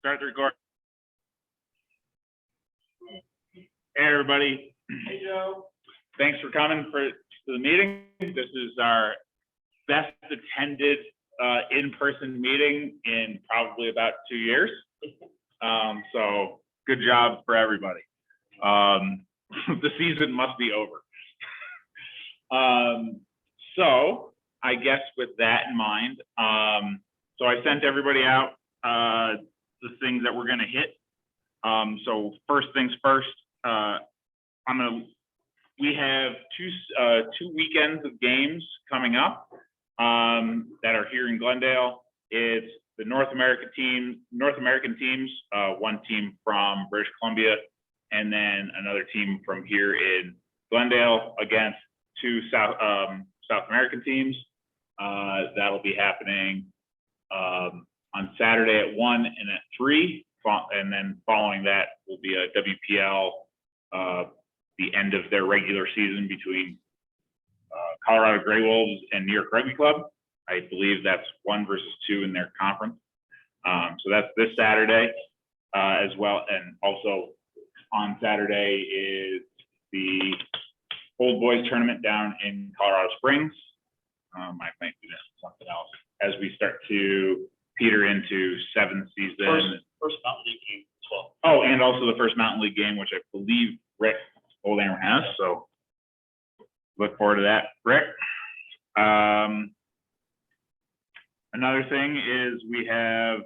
Start the record. Hey, everybody. Hey, Joe. Thanks for coming to the meeting. This is our best attended in-person meeting in probably about 2 years. So good job for everybody. The season must be over. So I guess with that in mind, so I sent everybody out the things that we're going to hit. So first things first, we have two weekends of games coming up that are here in Glendale. It's the North American teams, one team from British Columbia, and then another team from here in Glendale against two South American teams. That'll be happening on Saturday at 1 and at 3, and then following that will be a WPL, the end of their regular season between Colorado Grey Wolves and New York Rugby Club. I believe that's 1 versus 2 in their conference. So that's this Saturday as well. And also on Saturday is the Old Boys tournament down in Colorado Springs. I might do something else as we start to peter into 7th season. First Mountain League game as well. Oh, and also the first Mountain League game, which I believe Rick Oldhammer has. So look forward to that, Rick. Another thing is we have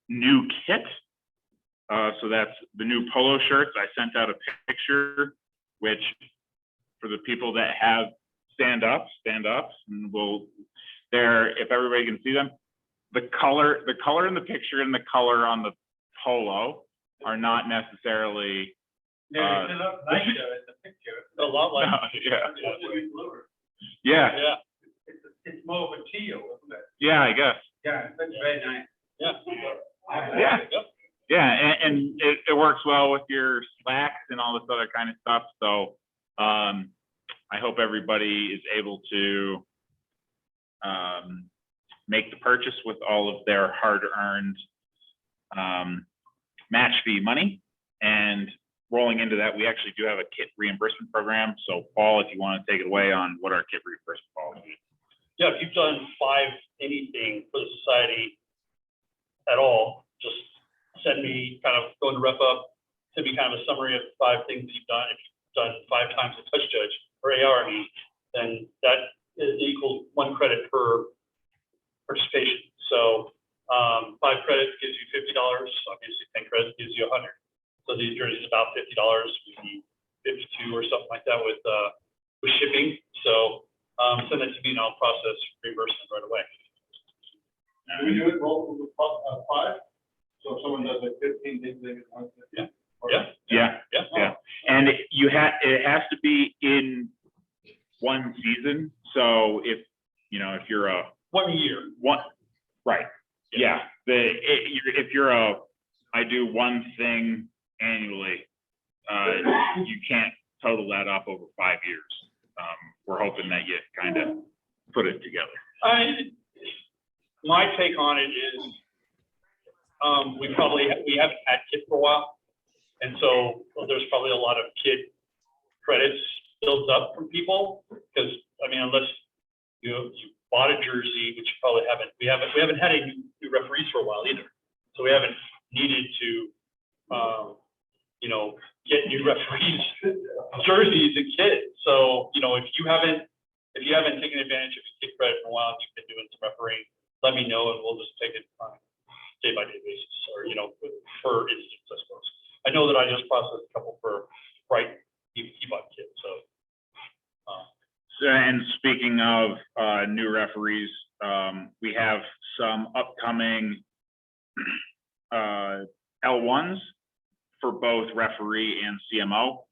new kit. So that's the new polo shirts. I sent out a picture, which for the people that have stand ups, and if everybody can see them, the color in the picture and the color on the polo are not necessarily. Yeah, they look nice in the picture. A lot like. No, yeah. Yeah. It's more of a teal, isn't it? Yeah, I guess. Yeah, that's very nice. Yeah. Yeah. Yeah, and it works well with your slacks and all this other kind of stuff. So I hope everybody is able to make the purchase with all of their hard-earned match fee money. And rolling into that, we actually do have a kit reimbursement program. So Paul, if you want to take it away on what our kit reimbursement policy is. Yeah, if you've done anything for the society at all, just send me kind of going to rep up, send me kind of a summary of 5 things you've done. If you've done 5 times a touch judge or AR, then that equals 1 credit per participation. So 5 credits gives you $50. Obviously 10 credits gives you 100. So these jerseys is about $50. We need 52 or something like that with shipping. So send that to me and I'll process reimbursement right away. Do we do it roll with 5? So if someone does like 15, they get 1. Yeah. And it has to be in 1 season. So if you're a 1 year. Right. Yeah. If you're I do 1 thing annually, you can't total that up over 5 years. We're hoping that you kind of put it together. My take on it is we haven't had kit for a while, and so there's probably a lot of kit credits built up from people because unless you bought a jersey, which you probably haven't, we haven't had any new referees for a while either, so we haven't needed to get new referees jerseys and kit. So if you haven't taken advantage of your kit credit for a while and you've been doing some refereeing, let me know and we'll just take it on a day-by-day basis, or per instance, I suppose. I know that I just processed a couple for Bright bought kit. So and speaking of new referees, we have some upcoming L1s for both referee and CMO.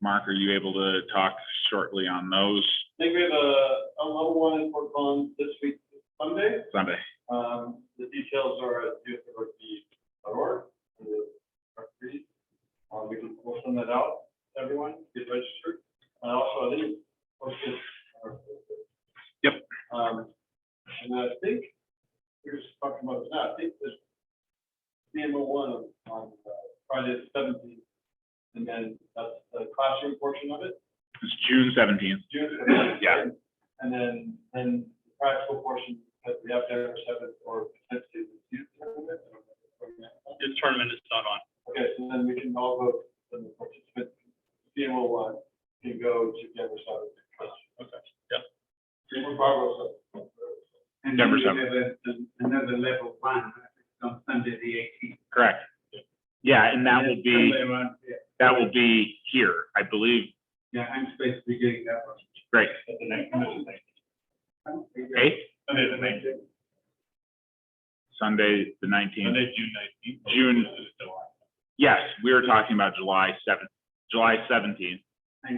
Mark, are you able to talk shortly on those? I think we have a level 1 in Fort Collins this week, Sunday. The details are at youth.org. We'll send that out to everyone, get registered. And also, I think posted. Yep. And I think there's talking about it now. I think there's CMO one on Friday the 17th, and then that's the classroom portion of it. It's June 17th. June 17th. Yeah. And then the practical portion, that we have to have 7th or potentially the youth tournament. This tournament is not on. Okay, so then we can all go, then the participants, CMO one can go to Denver South. Okay, yeah. CMO Barbaros. And Denver then South. we have another level one on Sunday the 18th. Correct. Yeah, and that will be, Somewhere around here. that will be here, I believe. Yeah, I'm supposed to be getting that one. Great. At the next meeting. Eighth, Sunday the 19th. Sunday, the 19th. Sunday, June 19th. June. Yes, we were talking about July 7th, July 17th.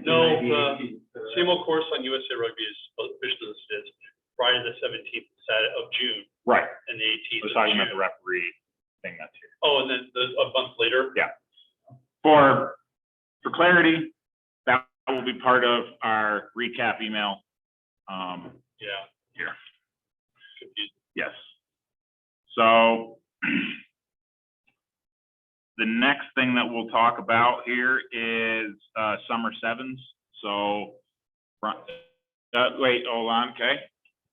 No, 1998, CMO course on USA Rugby is officially listed Friday the 17th of June Right. and the 18th. I was of talking about June. the referee thing that's here. Oh, and then a month later? Yeah. For clarity, that will be part of our recap email. Yeah. Here. Confused. Yes. So the next thing that we'll talk about here is summer sevens. So wait, hold on, okay.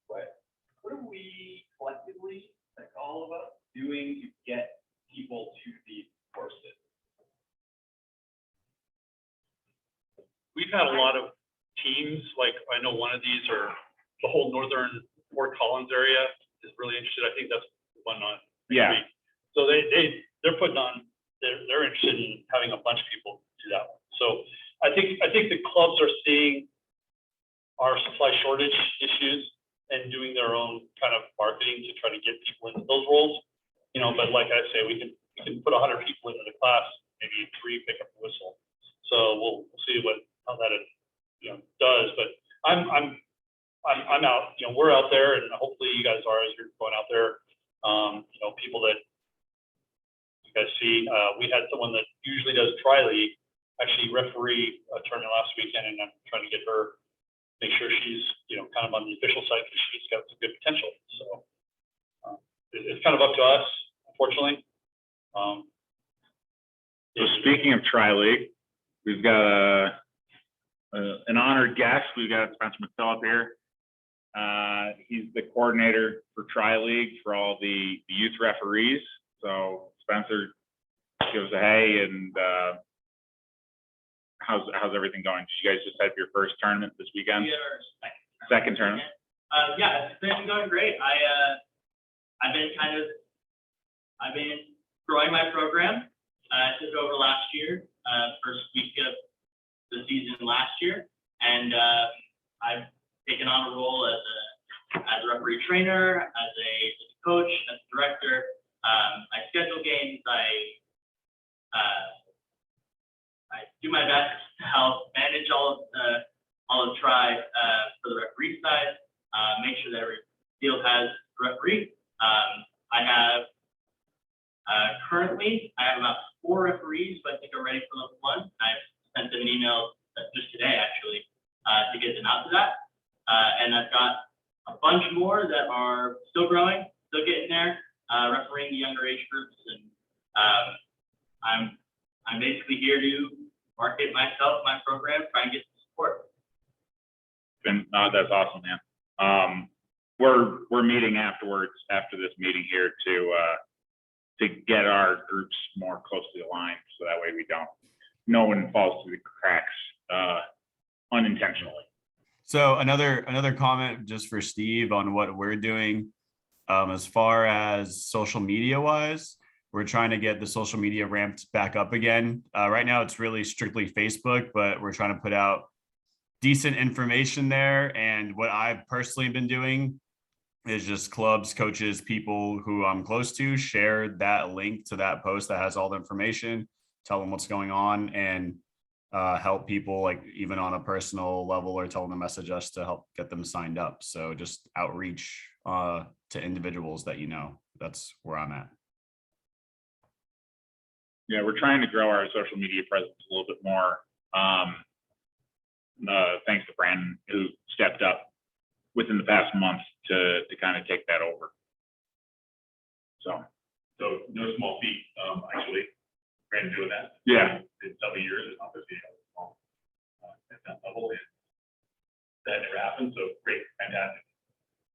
What are we collectively, like all of us, doing to get people to these courses? We've had a lot of teams, like I know one of these are the whole northern Fort Collins area is really interested. I think that's the one on. Yeah. Rugby. So they're putting on, they're interested in having a bunch of people do that one. So I think the clubs are seeing our supply shortage issues and doing their own kind of marketing to try to get people into those roles. You know, but like I say, we can put 100 people into the class, maybe 3 pick up the whistle. So we'll see how that does. But I'm out. You know, we're out there, and hopefully you guys are as you're going out there. People that you guys see. We had someone that usually does tri-league actually referee a tournament last weekend, and I'm trying to get her, make sure she's kind of on the official side because she's got some good potential. So it's kind of up to us, unfortunately. So speaking of tri-league, we've got an honored guest. We've got Spencer McPhillip here. He's the coordinator for tri-league for all the youth referees. So Spencer, give us a hey, and how's everything going? Did you guys just have your first tournament this weekend? Second tournament? Yeah, it's been going great. I've been growing my program. I took over last year, first week of the season last year, and I've taken on a role as a referee trainer, as a coach, as a director. I schedule games. I do my best to help manage all of tri for the referee side. Make sure that every field has a referee. Currently, I have about 4 referees who I think are ready for level 1. I've sent them an email just today, actually, to get them out to that. And I've got a bunch more that are still growing, still getting there, refereeing the younger age groups. And I'm basically here to market myself, my program, try and get some support. That's awesome, man. We're meeting afterwards, after this meeting here, to get our groups more closely aligned, so that way no one falls through the cracks unintentionally. So another comment just for Steve on what we're doing. As far as social media wise, we're trying to get the social media ramped back up again. Right now it's really strictly Facebook, but we're trying to put out decent information there. And what I've personally been doing is just clubs, coaches, people who I'm close to share that link to that post that has all the information, tell them what's going on, and help people, like even on a personal level, or tell them to message us to help get them signed up. So just outreach to individuals that that's where I'm at. Yeah, we're trying to grow our social media presence a little bit more. Thanks to Brandon, who stepped up within the past month to kind of take that over. So, no small feat, actually, Brandon doing that. yeah, In several years, it's not just, small, at that level, and that never happened, so great, fantastic.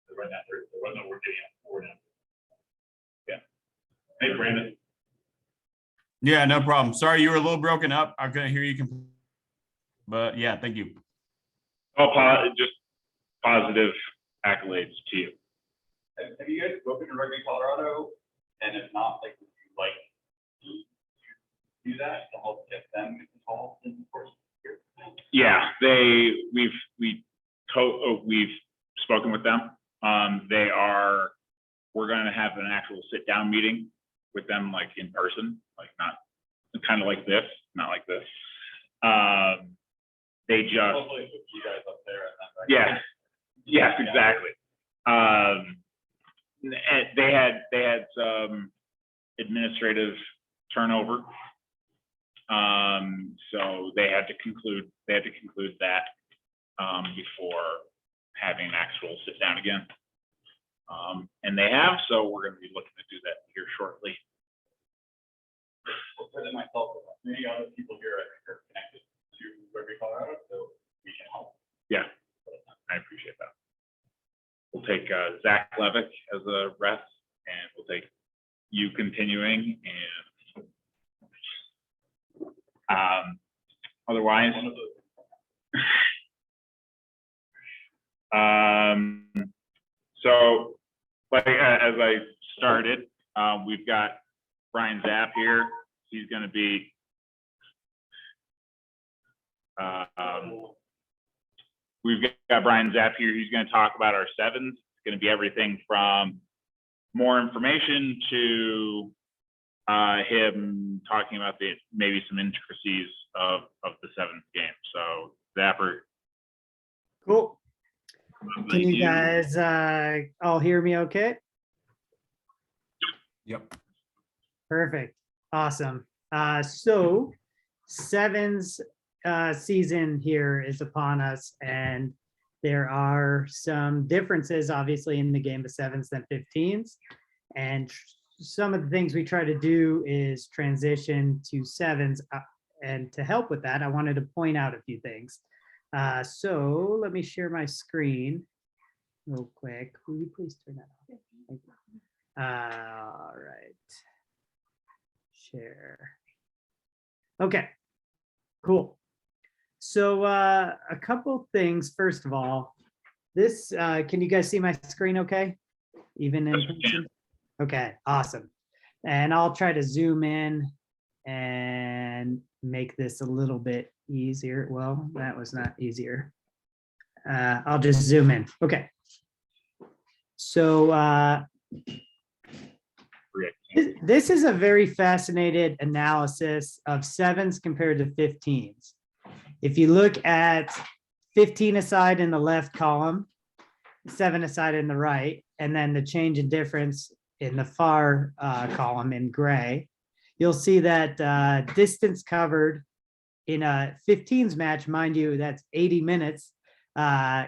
So right now, there was no word getting out forward now. Yeah. Hey, Brandon. Yeah, no problem. Sorry, you were a little broken up. I couldn't hear you. But yeah, thank you. just positive accolades to you. Have you guys spoken to Rugby Colorado? And if not, like, would you like to do that to help get them involved in the course here? Yeah, we've spoken with them. We're going to have an actual sit down meeting with them, like in person, like not kind of like this, not like this. They just, Hopefully with you guys up there. And then, yeah, yes, exactly. And they had some administrative turnover. So they had to conclude that before having an actual sit down again. And they have, so we're going to be looking to do that here shortly. Well, certainly myself, and many other people here I think are connected to Rugby Colorado, so we can help. Yeah, I appreciate that. We'll take Zach Levick as a ref, and we'll take you continuing, and otherwise, so like as I started, we've got Brian Zapp here. He's going to be we've got Brian Zapp here. He's going to talk about our sevens. It's going to be everything from more information to him talking about maybe some intricacies of the seventh game. So Zapper. Cool. Can you guys all hear me okay? Yep. Perfect. Awesome. So sevens season here is upon us, and there are some differences obviously in the game of sevens than 15s. And some of the things we try to do is transition to sevens. And to help with that, I wanted to point out a few things. So let me share my screen real quick. Will you please turn that off? Thank you. All right. Share. Okay, cool. So a couple things. First of all, this, can you guys see my screen okay? Even in person? Okay, awesome. And I'll try to zoom in and make this a little bit easier. Well, that was not easier. I'll just zoom in. Okay. So this is a very fascinating analysis of sevens compared to 15s. If you look at 15 aside in the left column, 7 aside in the right, and then the change in difference in the far column in gray, you'll see that distance covered in a 15s match, mind you, that's 80 minutes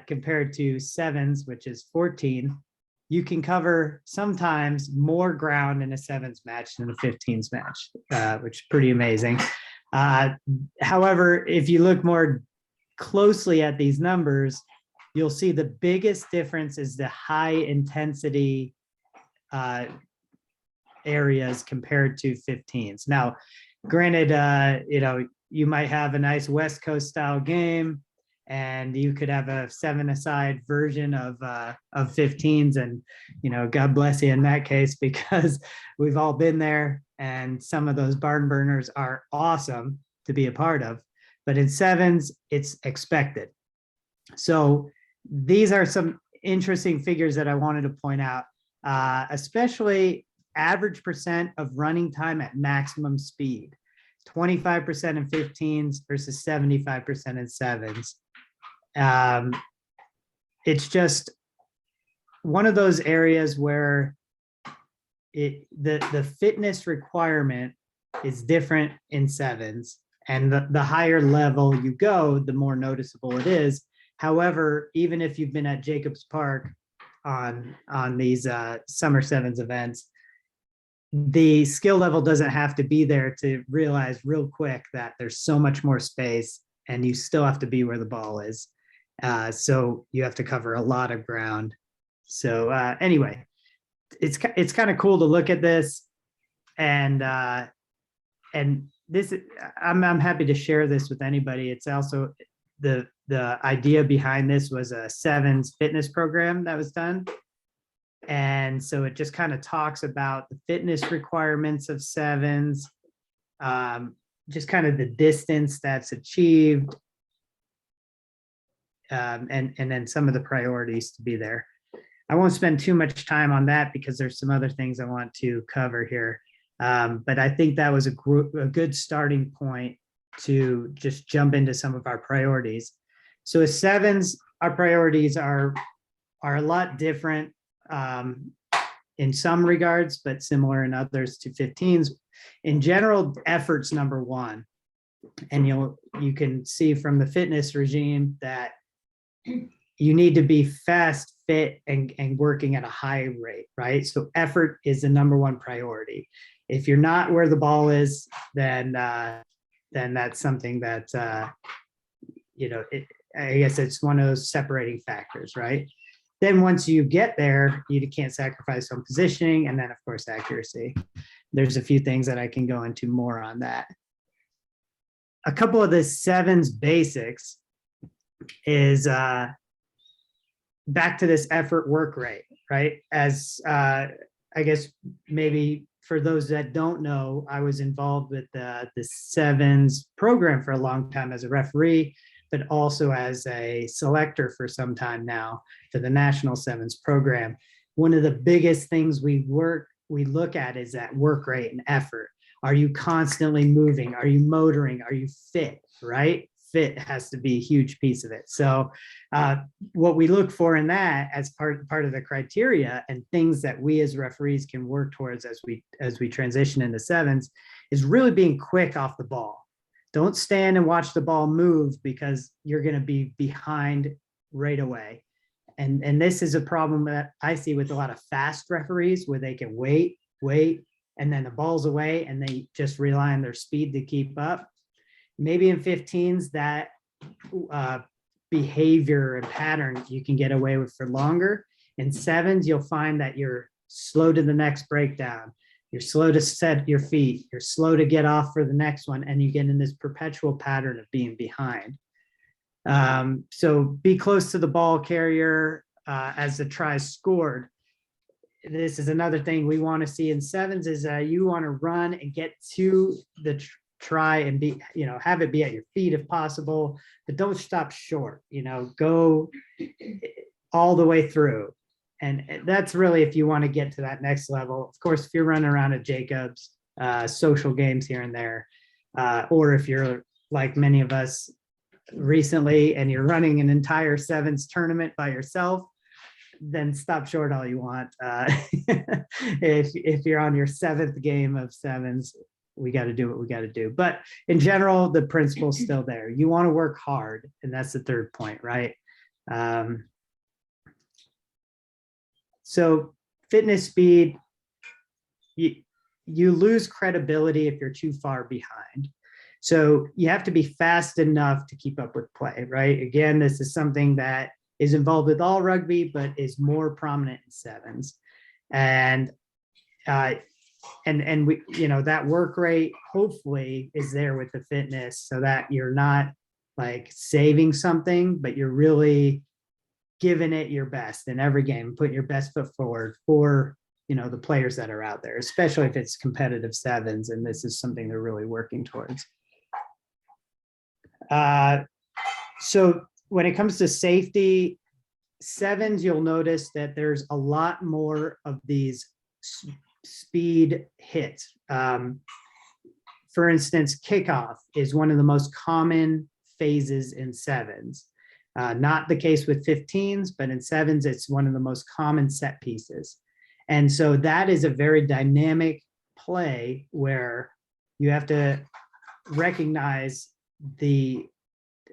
compared to sevens, which is 14. You can cover sometimes more ground in a sevens match than a 15s match, which is pretty amazing. However, if you look more closely at these numbers, you'll see the biggest difference is the high intensity areas compared to 15s. Now, granted, you know, you might have a nice West Coast style game, and you could have a 7-a-side version of 15s, and you know, God bless you in that case, because we've all been there, and some of those barn burners are awesome to be a part of. But in sevens, it's expected. So these are some interesting figures that I wanted to point out, especially average percent of running time at maximum speed, 25% in 15s versus 75% in sevens. It's just one of those areas where the fitness requirement is different in sevens, and the higher level you go, the more noticeable it is. However, even if you've been at Jacobs Park on these summer sevens events, the skill level doesn't have to be there to realize real quick that there's so much more space and you still have to be where the ball is. So you have to cover a lot of ground. So anyway, it's kind of cool to look at this, and this I'm happy to share this with anybody. It's also the idea behind this was a sevens fitness program that was done. And so it just kind of talks about the fitness requirements of sevens, just kind of the distance that's achieved, and then some of the priorities to be there. I won't spend too much time on that because there's some other things I want to cover here. But I think that was a good starting point to just jump into some of our priorities. So as sevens, our priorities are a lot different in some regards, but similar in others to 15s. In general, effort's number one. And you can see from the fitness regime that you need to be fast, fit, and working at a high rate, right? So effort is the number one priority. If you're not where the ball is, then that's something that, I guess it's one of those separating factors, right? Then once you get there, you can't sacrifice on positioning, and then of course accuracy. There's a few things that I can go into more on that. A couple of the sevens basics is back to this effort work rate, right? As I guess maybe for those that don't know, I was involved with the sevens program for a long time as a referee, but also as a selector for some time now for the national sevens program. One of the biggest things we look at is that work rate and effort. Are you constantly moving? Are you motoring? Are you fit, right? Fit has to be a huge piece of it. So what we look for in that as part of the criteria and things that we as referees can work towards as we transition into sevens is really being quick off the ball. Don't stand and watch the ball move because you're going to be behind right away. And this is a problem that I see with a lot of fast referees where they can wait, and then the ball's away and they just rely on their speed to keep up. Maybe in 15s, that behavior and pattern you can get away with for longer. In sevens, you'll find that you're slow to the next breakdown. You're slow to set your feet. You're slow to get off for the next one. And you get in this perpetual pattern of being behind. So be close to the ball carrier as the try scored. This is another thing we want to see in sevens is you want to run and get to the try and be, have it be at your feet if possible, but don't stop short, go all the way through. And that's really if you want to get to that next level. Of course, if you're running around at Jacobs, social games here and there, or if you're like many of us recently and you're running an entire sevens tournament by yourself, then stop short all you want. If you're on your seventh game of sevens, we got to do what we got to do. But in general, the principle's still there. You want to work hard, and that's the third point, right? So fitness speed, you lose credibility if you're too far behind. So you have to be fast enough to keep up with play, right? Again, this is something that is involved with all rugby, but is more prominent in sevens. And we, that work rate hopefully is there with the fitness so that you're not like saving something, but you're really giving it your best in every game, putting your best foot forward for, the players that are out there, especially if it's competitive sevens. And this is something they're really working towards. So when it comes to safety, sevens, you'll notice that there's a lot more of these speed hits. For instance, kickoff is one of the most common phases in sevens. Not the case with 15s, but in sevens, it's one of the most common set pieces. And so that is a very dynamic play where you have to recognize the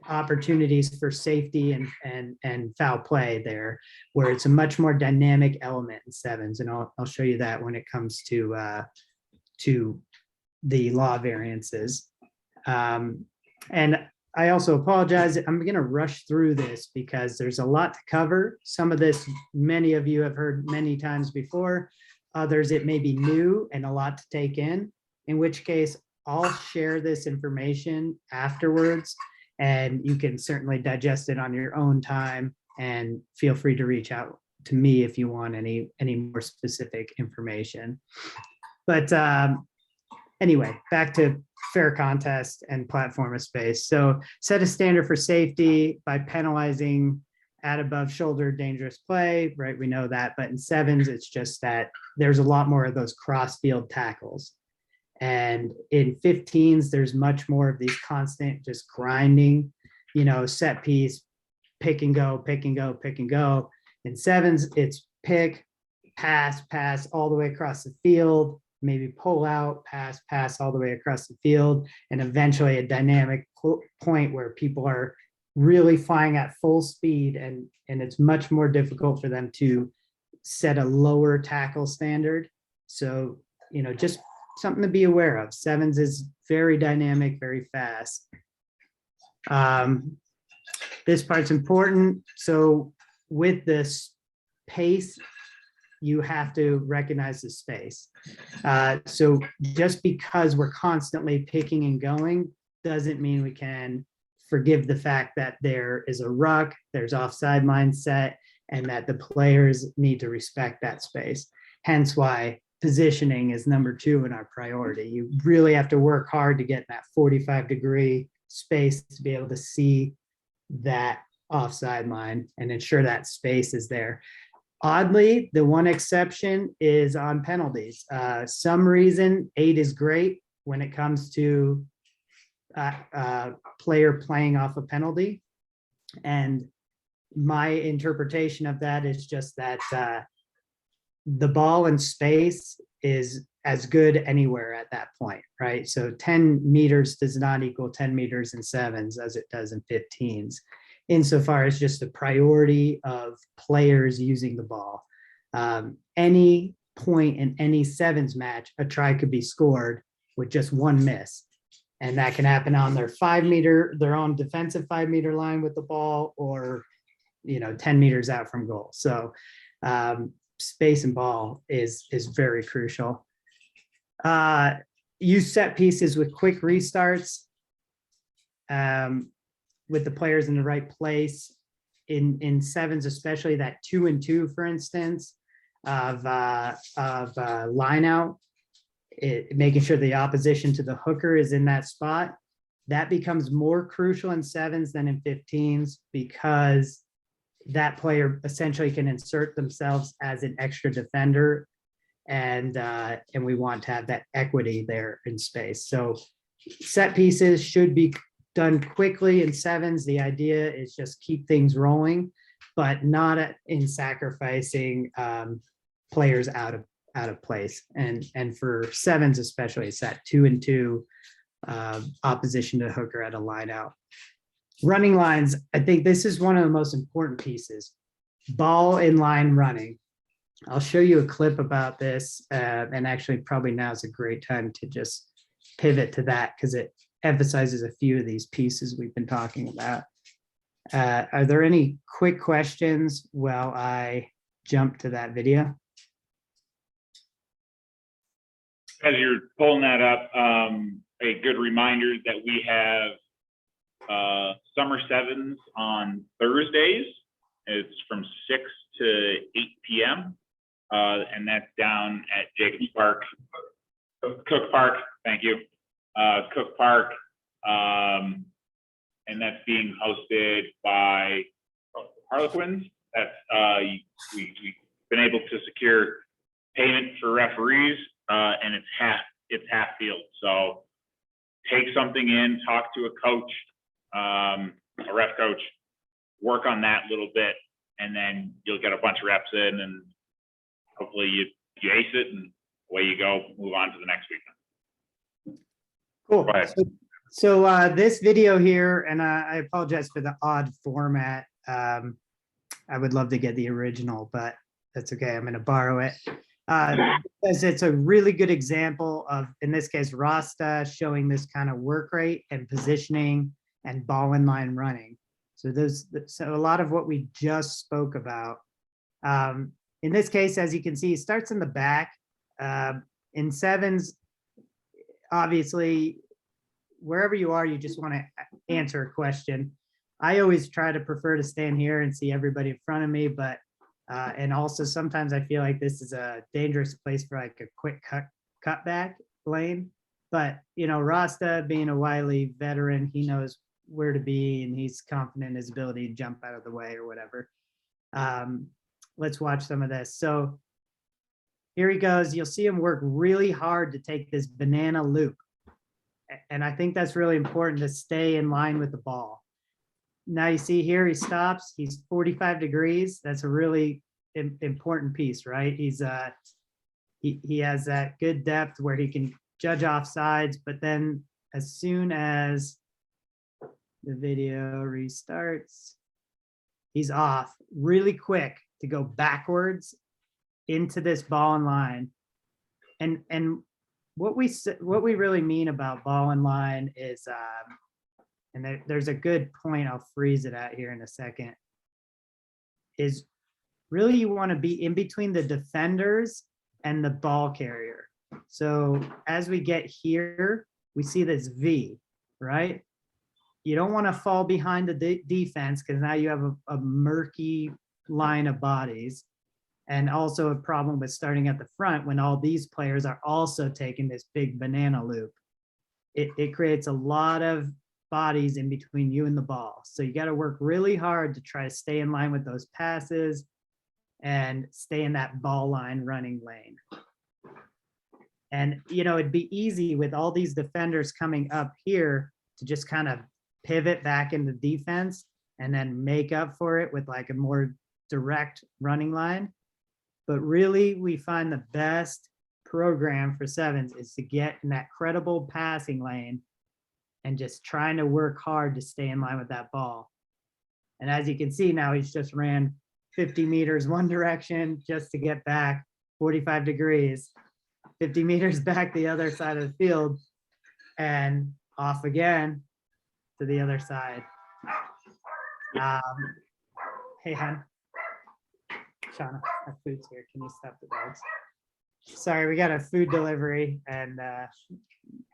opportunities for safety and foul play there, where it's a much more dynamic element in sevens. And I'll show you that when it comes to to the law variances. And I also apologize. I'm going to rush through this because there's a lot to cover. Some of this, many of you have heard many times before. Others, it may be new and a lot to take in which case I'll share this information afterwards, and you can certainly digest it on your own time, and feel free to reach out to me if you want any more specific information. But anyway, back to fair contest and platform of space. So set a standard for safety by penalizing at above shoulder dangerous play, right? We know that, but in sevens, it's just that there's a lot more of those cross field tackles. And in 15s, there's much more of these constant just grinding, set piece, pick and go, pick and go, pick and go. In sevens, it's pick, pass all the way across the field, maybe pull out, pass all the way across the field, and eventually a dynamic point where people are really flying at full speed, and it's much more difficult for them to set a lower tackle standard. So, just something to be aware of. Sevens is very dynamic, very fast. This part's important. So with this pace, you have to recognize the space. So just because we're constantly picking and going doesn't mean we can forgive the fact that there is a ruck, there's offside mindset, and that the players need to respect that space. Hence why positioning is number 2 in our priority. You really have to work hard to get that 45-degree space to be able to see that offside line and ensure that space is there. Oddly, the one exception is on penalties. Some reason 8 is great when it comes to player playing off a penalty. And my interpretation of that is just that the ball in space is as good anywhere at that point, right? So 10 meters does not equal 10 meters in sevens as it does in 15s, insofar as just the priority of players using the ball. Any point in any sevens match, a try could be scored with just one miss. And that can happen on their their own defensive 5-meter line with the ball, or 10 meters out from goal. So space and ball is very crucial. Use set pieces with quick restarts, with the players in the right place. In sevens, especially that 2 and 2, for instance, of line out, making sure the opposition to the hooker is in that spot. That becomes more crucial in sevens than in 15s, because that player essentially can insert themselves as an extra defender, and we want to have that equity there in space. So set pieces should be done quickly in sevens. The idea is just keep things rolling, but not in sacrificing players out of place. And for sevens especially, it's that 2 and 2 opposition to hooker at a line out. Running lines, I think this is one of the most important pieces. Ball in line running. I'll show you a clip about this, and actually probably now is a great time to just pivot to that, because it emphasizes a few of these pieces we've been talking about. Are there any quick questions while I jump to that video? As you're pulling that up, a good reminder that we have summer sevens on Thursdays. It's from 6 to 8 p.m. And that's down at Jacobs Park, Cook Park. Thank you, Cook Park, and that's being hosted by Harlequins. That's we've been able to secure payment for referees, and it's half field. So take something in, talk to a coach, a ref coach, work on that little bit, and then you'll get a bunch of reps in, and hopefully you ace it, and away you go, move on to the next weekend. Cool. Go ahead. So this video here, and I apologize for the odd format. I would love to get the original, but that's okay. I'm going to borrow it. Because it's a really good example of, in this case, Rasta showing this kind of work rate and positioning and ball in line running. So so a lot of what we just spoke about. In this case, as you can see, it starts in the back. In sevens, obviously, wherever you are, you just want to answer a question. I always try to prefer to stand here and see everybody in front of me, but and also sometimes I feel like this is a dangerous place for like a quick cutback lane. But you know, Rasta being a wily veteran, he knows where to be and he's confident in his ability to jump out of the way or whatever. Let's watch some of this. So here he goes. You'll see him work really hard to take this banana loop. And I think that's really important to stay in line with the ball. Now you see here, he stops, he's 45 degrees. That's a really important piece, right? He has that good depth where he can judge off sides, but then as soon as the video restarts, he's off really quick to go backwards into this ball in line. And what we really mean about ball in line is, and there's a good point, I'll freeze it at here in a second, is really you want to be in between the defenders and the ball carrier. So as we get here, we see this V, right? You don't want to fall behind the defense because now you have a murky line of bodies. And also a problem with starting at the front when all these players are also taking this big banana loop. It creates a lot of bodies in between you and the ball. So you got to work really hard to try to stay in line with those passes and stay in that ball line running lane. And, you know, it'd be easy with all these defenders coming up here to just kind of pivot back into defense and then make up for it with like a more direct running line. But really, we find the best program for sevens is to get in that credible passing lane and just trying to work hard to stay in line with that ball. And as you can see now, he's just ran 50 meters one direction just to get back 45 degrees, 50 meters back the other side of the field, and off again to the other side. Hey, hon. Shauna, our food's here. Can you stop the dogs? Sorry, we got a food delivery and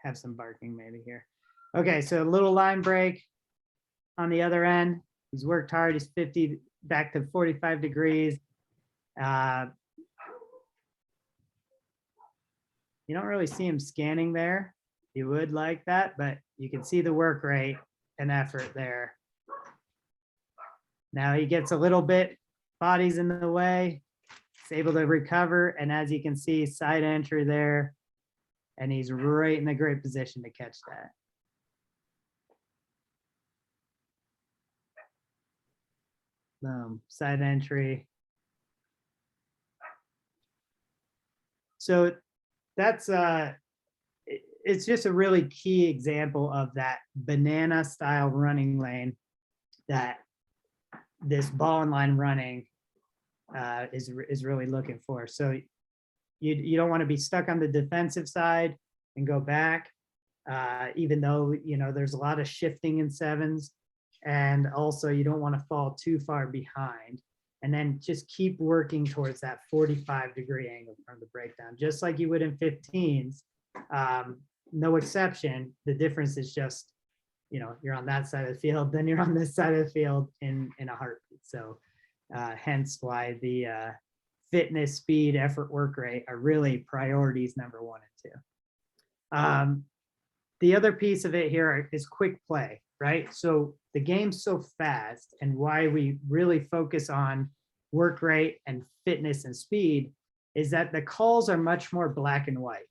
have some barking maybe here. Okay, so a little line break on the other end. He's worked hard. He's 50 back to 45 degrees. You don't really see him scanning there. You would like that, but you can see the work rate and effort there. Now he gets a little bit, body's in the way, he's able to recover, and as you can see, side entry there, and he's right in a great position to catch that. Boom, side entry. So that's it's just a really key example of that banana style running lane that this ball and line running is really looking for. So you don't want to be stuck on the defensive side and go back, even though, you know, there's a lot of shifting in sevens, and also you don't want to fall too far behind, and then just keep working towards that 45-degree angle from the breakdown, just like you would in 15s. No exception. The difference is just, you know, you're on that side of the field, then you're on this side of the field in a heartbeat. So hence why the fitness, speed, effort, work rate are really priorities number 1 and 2. The other piece of it here is quick play, right? So the game's so fast, and why we really focus on work rate and fitness and speed is that the calls are much more black and white.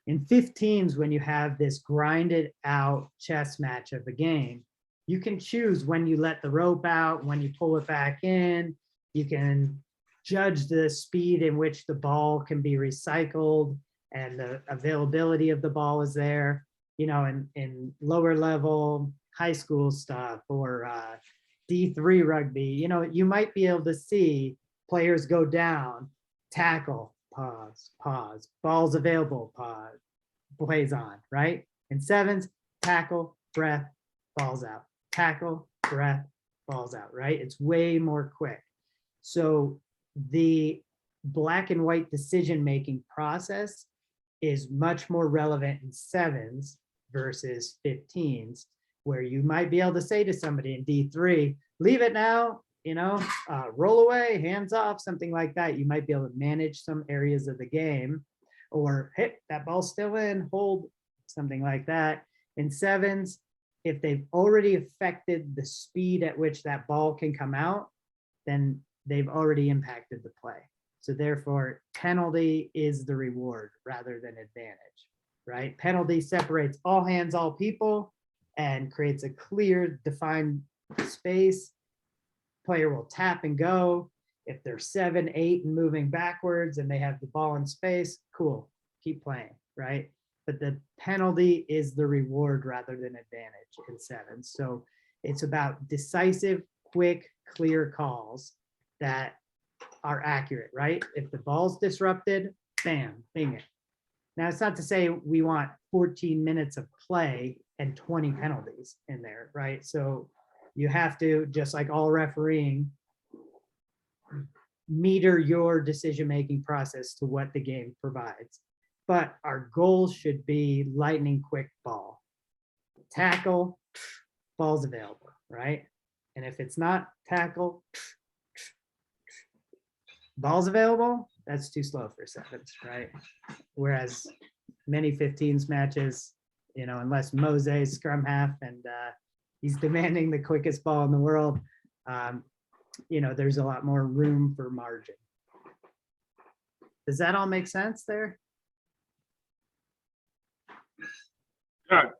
In 15s, when you have this grinded out chess match of the game, you can choose when you let the rope out, when you pull it back in. You can judge the speed in which the ball can be recycled and the availability of the ball is there. You know, in lower level high school stuff or D3 rugby, you know, you might be able to see players go down, tackle, pause, balls available, pause, plays on, right? In sevens, tackle, breath, balls out, tackle, breath, balls out, right? It's way more quick. So the black and white decision-making process is much more relevant in sevens versus 15s, where you might be able to say to somebody in D3, leave it now, roll away, hands off, something like that. You might be able to manage some areas of the game, or hit that ball's still in, hold, something like that. In sevens, if they've already affected the speed at which that ball can come out, then they've already impacted the play. So therefore, penalty is the reward rather than advantage, right? Penalty separates all hands, all people, and creates a clear, defined space. Player will tap and go. If they're 7, 8 and moving backwards and they have the ball in space, cool, keep playing, right? But the penalty is the reward rather than advantage in sevens. So it's about decisive, quick, clear calls that are accurate, right? If the ball's disrupted, bam, bing it. Now, it's not to say we want 14 minutes of play and 20 penalties in there, right? So you have to, just like all refereeing, meter your decision-making process to what the game provides. But our goal should be lightning quick ball. Tackle, ball's available, right? And if it's not tackle, ball's available, that's too slow for sevens, right? Whereas many 15s matches, unless Mose's scrum half and he's demanding the quickest ball in the world, there's a lot more room for margin. Does that all make sense there? Good.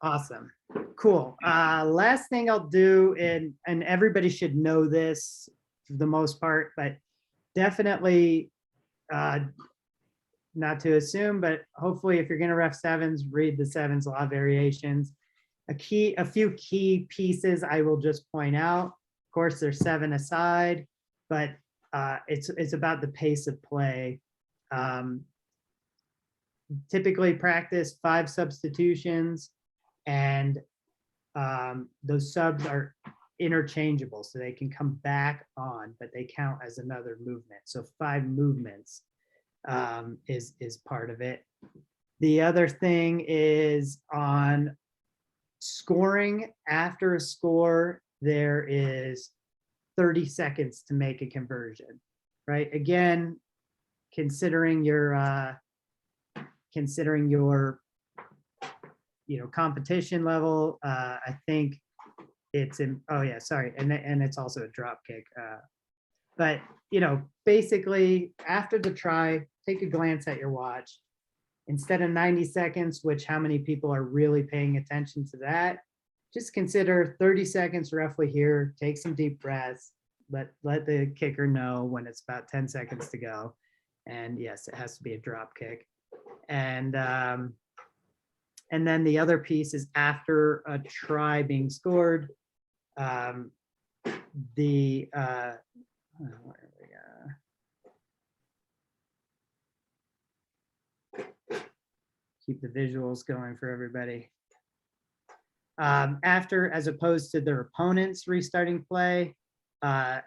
Awesome. Cool. Last thing I'll do, and everybody should know this for the most part, but definitely not to assume, but hopefully if you're going to ref sevens, read the sevens law variations. A few key pieces I will just point out. Of course, there's 7 aside, but it's about the pace of play. Typically practice 5 substitutions, and those subs are interchangeable, so they can come back on, but they count as another movement. So 5 movements is part of it. The other thing is on scoring. After a score, there is 30 seconds to make a conversion, right? Again, considering your competition level, I think it's in, oh yeah, sorry, and it's also a drop kick. But basically after the try, take a glance at your watch. Instead of 90 seconds, which how many people are really paying attention to that, just consider 30 seconds roughly here, take some deep breaths, let the kicker know when it's about 10 seconds to go. And yes, it has to be a drop kick. And then the other piece is after a try being scored, keep the visuals going for everybody. After, as opposed to their opponents restarting play, the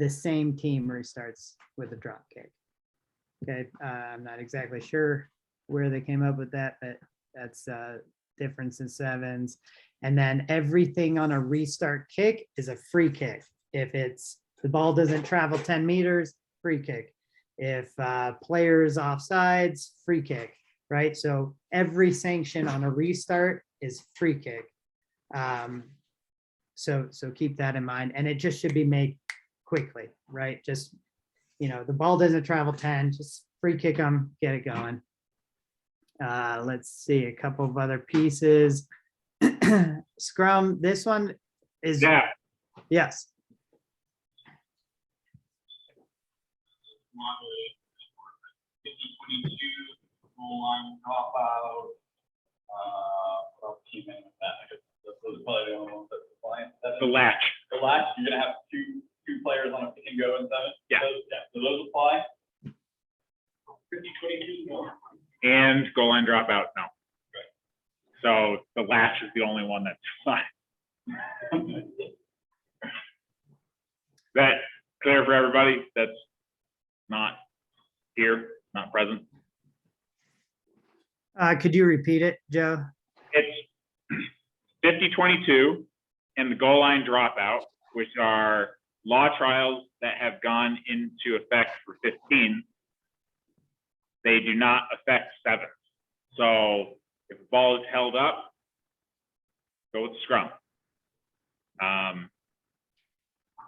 same team restarts with a drop kick. Okay, I'm not exactly sure where they came up with that, but that's difference in sevens. And then everything on a restart kick is a free kick. If the ball doesn't travel 10 meters, free kick. If players offsides, free kick, right? So every sanction on a restart is free kick. So keep that in mind, and it just should be made quickly, right? Just, the ball doesn't travel 10, just free kick them, get it going. Let's see, a couple of other pieces. Scrum, this one is, Yeah, yes. Modeling 50-22, goal line dropout. What else came in with that? I guess those are probably the only ones that apply. the latch. The latch, you're gonna have two players on a pick and go in 7. Yeah. So those apply. 50-22 more. And goal line dropout, no. So the latch is the only one that's fine. That clear for everybody that's not here, not present? Could you repeat it, Joe? It's 50-22 and the goal line dropout, which are law trials that have gone into effect for 15. They do not affect 7. So if the ball is held up, go with the scrum.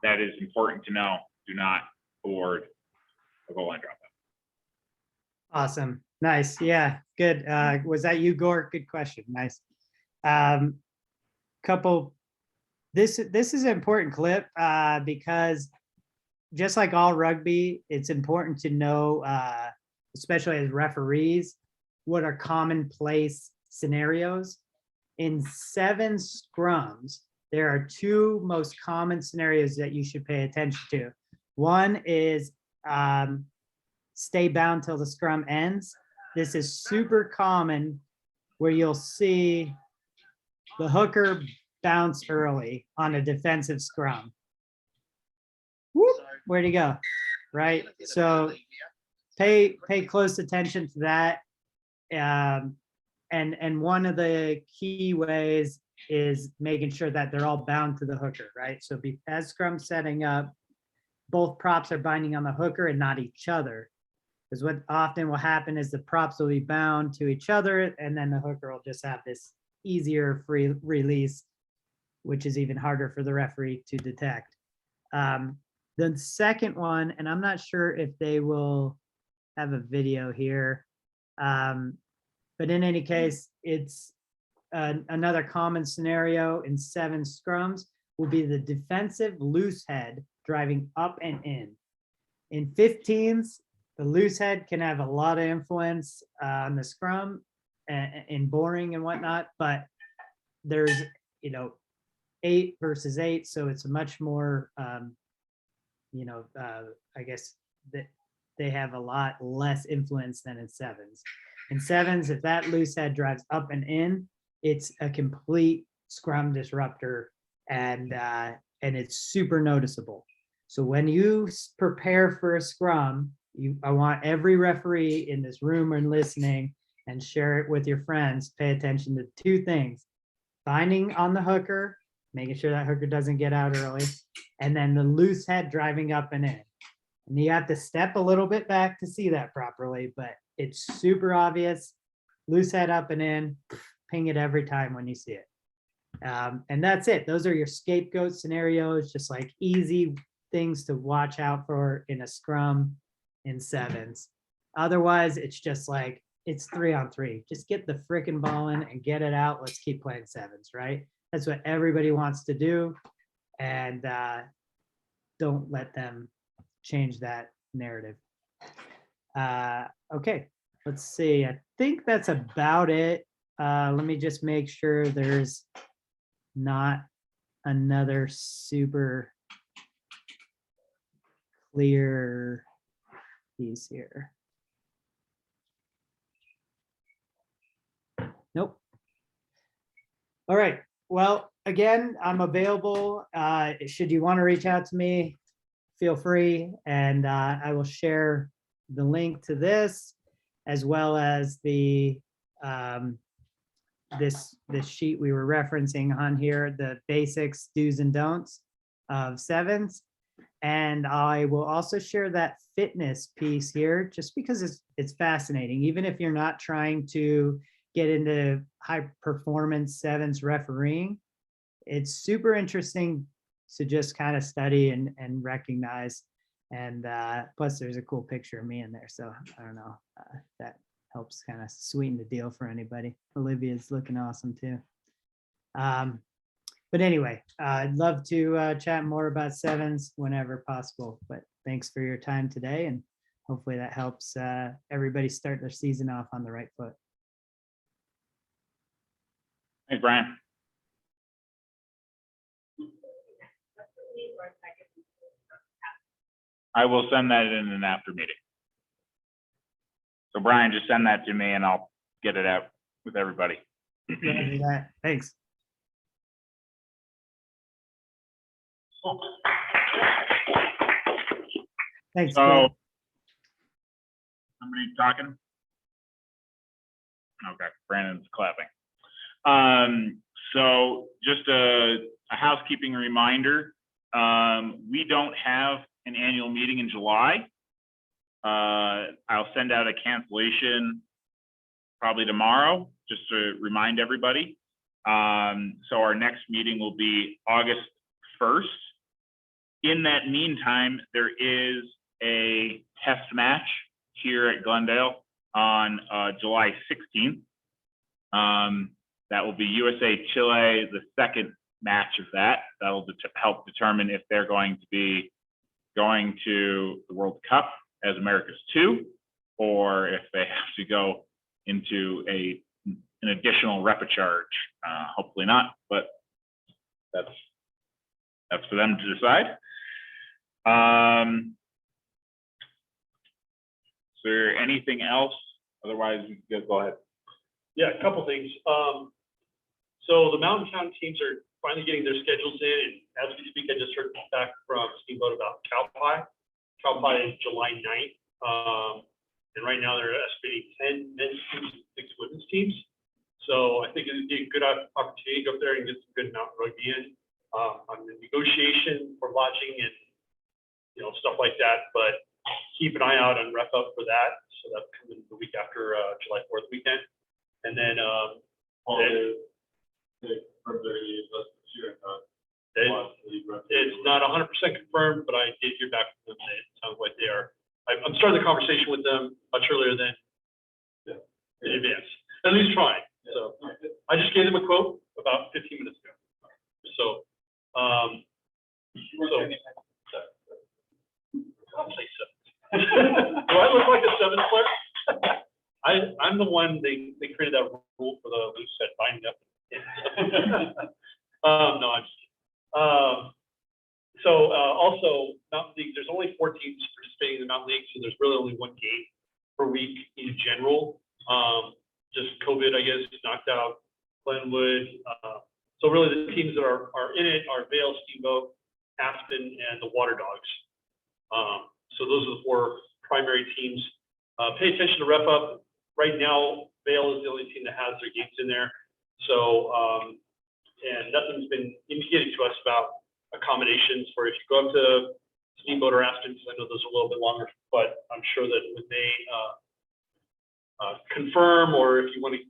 That is important to know. Do not award a goal line dropout. Awesome. Nice. Yeah, good. Was that you, Gore? Good question. Nice. This is an important clip because just like all rugby, it's important to know, especially as referees, what are commonplace scenarios. In 7 scrums, there are 2 most common scenarios that you should pay attention to. One is stay bound till the scrum ends. This is super common where you'll see the hooker bounce early on a defensive scrum. Whoop, where'd he go? Right. So pay close attention to that. And one of the key ways is making sure that they're all bound to the hooker, right? So as scrum's setting up, both props are binding on the hooker and not each other. Because what often will happen is the props will be bound to each other and then the hooker will just have this easier free release, which is even harder for the referee to detect. The second one, and I'm not sure if they will have a video here, but in any case, it's another common scenario in 7 scrums will be the defensive loose head driving up and in. In 15s, the loose head can have a lot of influence on the scrum in boring and whatnot, but there's, 8 versus 8, so it's much more, I guess that they have a lot less influence than in 7s. In 7s, if that loose head drives up and in, it's a complete scrum disruptor, and it's super noticeable. So when you prepare for a scrum, I want every referee in this room and listening, and share it with your friends. Pay attention to 2 things: binding on the hooker, making sure that hooker doesn't get out early, and then the loose head driving up and in. And you have to step a little bit back to see that properly, but it's super obvious. Loose head up and in, ping it every time when you see it. And that's it. Those are your scapegoat scenarios, just like easy things to watch out for in a scrum in 7s. Otherwise, it's just like, it's 3-on-3. Just get the freaking ball in and get it out. Let's keep playing 7s, right? That's what everybody wants to do. And don't let them change that narrative. Okay, let's see. I think that's about it. Let me just make sure there's not another super clear piece here. Nope. All right. Well, again, I'm available. Should you want to reach out to me, feel free, and I will share the link to this as well as the this sheet we were referencing on here, the basics, do's and don'ts of 7s. And I will also share that fitness piece here, just because it's fascinating. Even if you're not trying to get into high performance 7s refereeing, it's super interesting to just kind of study and recognize. And plus there's a cool picture of me in there. So I don't know, that helps kind of sweeten the deal for anybody. Olivia's looking awesome too. But anyway, I'd love to chat more about 7s whenever possible. But thanks for your time today. And hopefully that helps everybody start their season off on the right foot. Hey, Brian. I will send that in an after meeting. So Brian, just send that to me and I'll get it out with everybody. Roger that. Thanks. Thanks. So, Greg. somebody talking? Okay, Brandon's clapping. So just a housekeeping reminder, we don't have an annual meeting in July. I'll send out a cancellation probably tomorrow, just to remind everybody. So our next meeting will be August 1st. In that meantime, there is a test match here at Glendale on July 16th. That will be USA Chile, the second match of that. That'll help determine if they're going to be going to the World Cup as America's 2, or if they have to go into an additional repechage. Hopefully not, but that's for them to decide. Is there anything else? Otherwise, you guys go ahead. Yeah, a couple things. So the Mountain Town teams are finally getting their schedules in, and as we speak, I just heard back from Steamboat about Cowpie. Cowpie is July 9th. And right now they're estimating 10 men's teams and 6 women's teams. So I think it would be a good opportunity to go up there and get some good mountain rugby in. On the negotiation for lodging and, stuff like that, but keep an eye out on ref up for that. So that's coming the week after July 4th weekend. And then it's not 100% confirmed, but I did hear back from them. It sounds like they are. I'm starting the conversation with them much earlier than in advance, at least trying. So I just gave them a quote about 15 minutes ago. So, I'll say 7. Do I look like a 7th player? I'm the one they created that rule for the loose set binding up. No, I'm just kidding. So also Mountain League, there's only 4 teams participating in the Mountain League, so there's really only 1 game per week in general. Just COVID, I guess, knocked out Glenwood. So really the teams that are in it are Vail, Steamboat, Aspen, and the Water Dogs. So those are the 4 primary teams. Pay attention to ref up. Right now, Vail is the only team that has their games in there. So, and nothing's been indicated to us about accommodations for if you go up to Steamboat or Aspen, because I know those are a little bit longer, but I'm sure that when they confirm, or if you want to,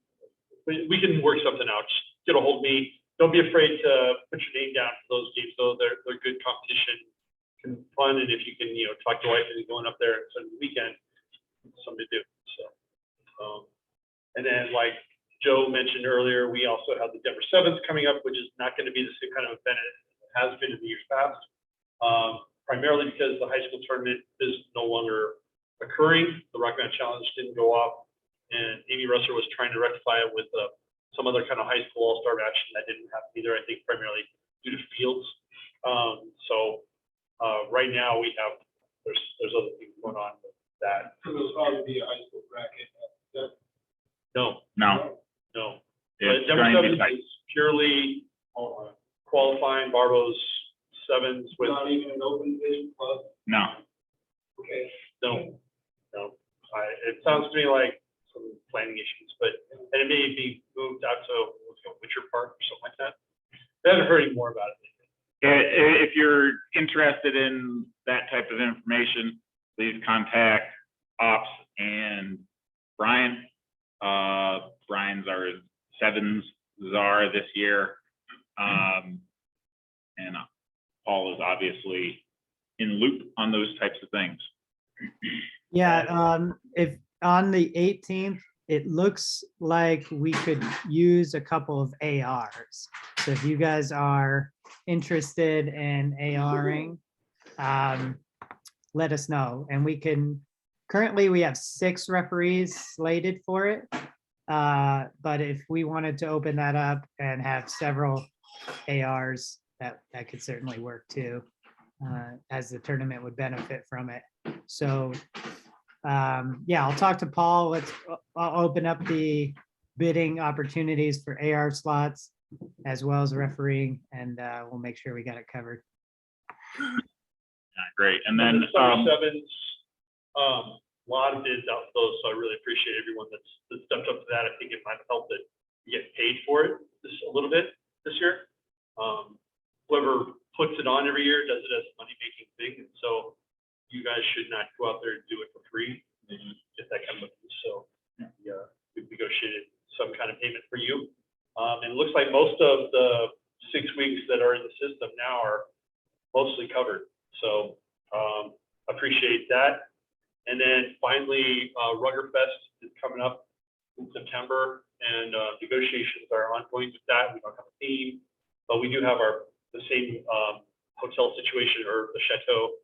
we can work something out. Just get a hold of me. Don't be afraid to put your name down for those games, though. They're good competition, fun, and if you can, talk to your wife and going up there on the weekend, something to do. So, and then like Joe mentioned earlier, we also have the Denver Sevens coming up, which is not going to be the same kind of event it has been in the years past, primarily because the high school tournament is no longer occurring. The Rock Band Challenge didn't go off, and Amy Russer was trying to rectify it with some other kind of high school all-star action that didn't happen either, I think primarily due to fields. So right now we have, there's other things going on with that. So there's probably be a high school bracket. No. It's Denver going to be Sevens tight. is purely qualifying Barbo's Sevens with. Not even an open division club. No. Okay. No. It sounds to me like some planning issues, and it may be moved out to Witcher Park or something like that. I haven't heard any more about it. If you're interested in that type of information, please contact Ops and Brian. Brian's our Sevens czar this year. And Paul is obviously in loop on those types of things. Yeah, if on the 18th, it looks like we could use a couple of ARs. So if you guys are interested in ARing, let us know. And we can, currently we have 6 referees slated for it. But if we wanted to open that up and have several ARs, that could certainly work too, as the tournament would benefit from it. So Yeah, I'll talk to Paul. I'll open up the bidding opportunities for AR slots as well as refereeing, and we'll make sure we got it covered. Great. And then, the summer sevens, a lot of bids out for those, so I really appreciate everyone that stepped up to that. I think it might have helped that you get paid for it just a little bit this year. Whoever puts it on every year does it as a money-making thing, and so you guys should not go out there and do it for free and get that kind of money. So we've negotiated some kind of payment for you. And it looks like most of the 6 weeks that are in the system now are mostly covered. So appreciate that. And then finally, Ruggerfest is coming up in September, and negotiations are ongoing with that. We don't have a theme, but we do have the same hotel situation, or the chateau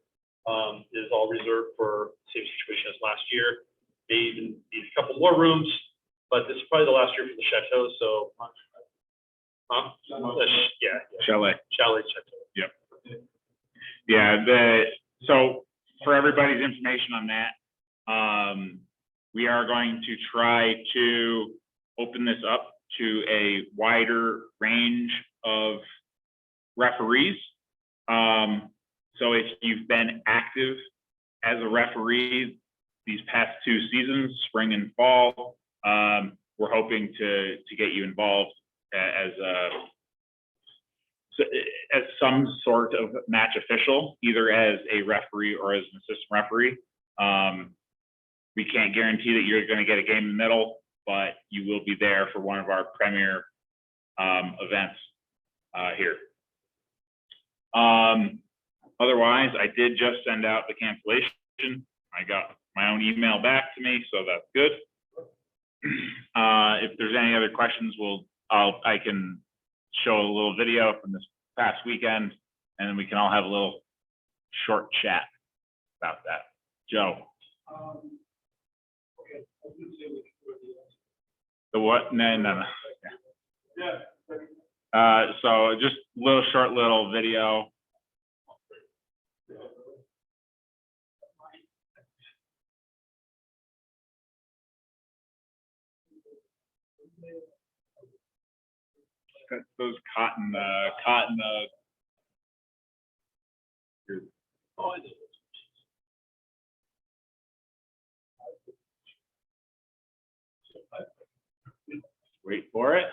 is all reserved for the same situation as last year. They even need a couple more rooms, but this is probably the last year for the chateau. So, Chalet. Chateau. Yep. Yeah. So for everybody's information on that, we are going to try to open this up to a wider range of referees. So if you've been active as a referee these past 2 seasons, spring and fall, we're hoping to get you involved as some sort of match official, either as a referee or as an assistant referee. We can't guarantee that you're going to get a game in the middle, but you will be there for one of our premier events here. Otherwise, I did just send out the cancellation. I got my own email back to me, so that's good. If there's any other questions, I can show a little video from this past weekend, and then we can all have a little short chat about that. Joe. The what? No. So just a short little video. Got those cotton. Wait for it.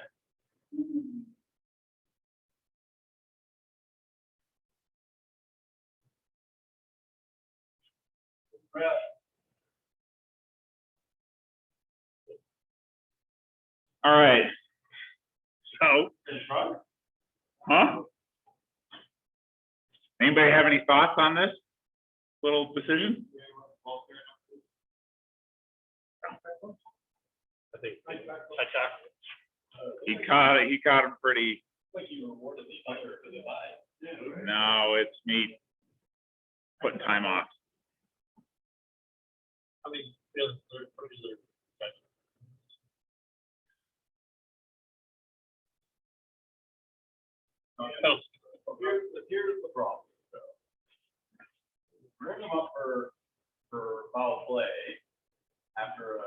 All right. So, anybody have any thoughts on this little decision? I think He caught him pretty. No, it's me putting time off. I mean, Here's the problem. Bring them up for foul play after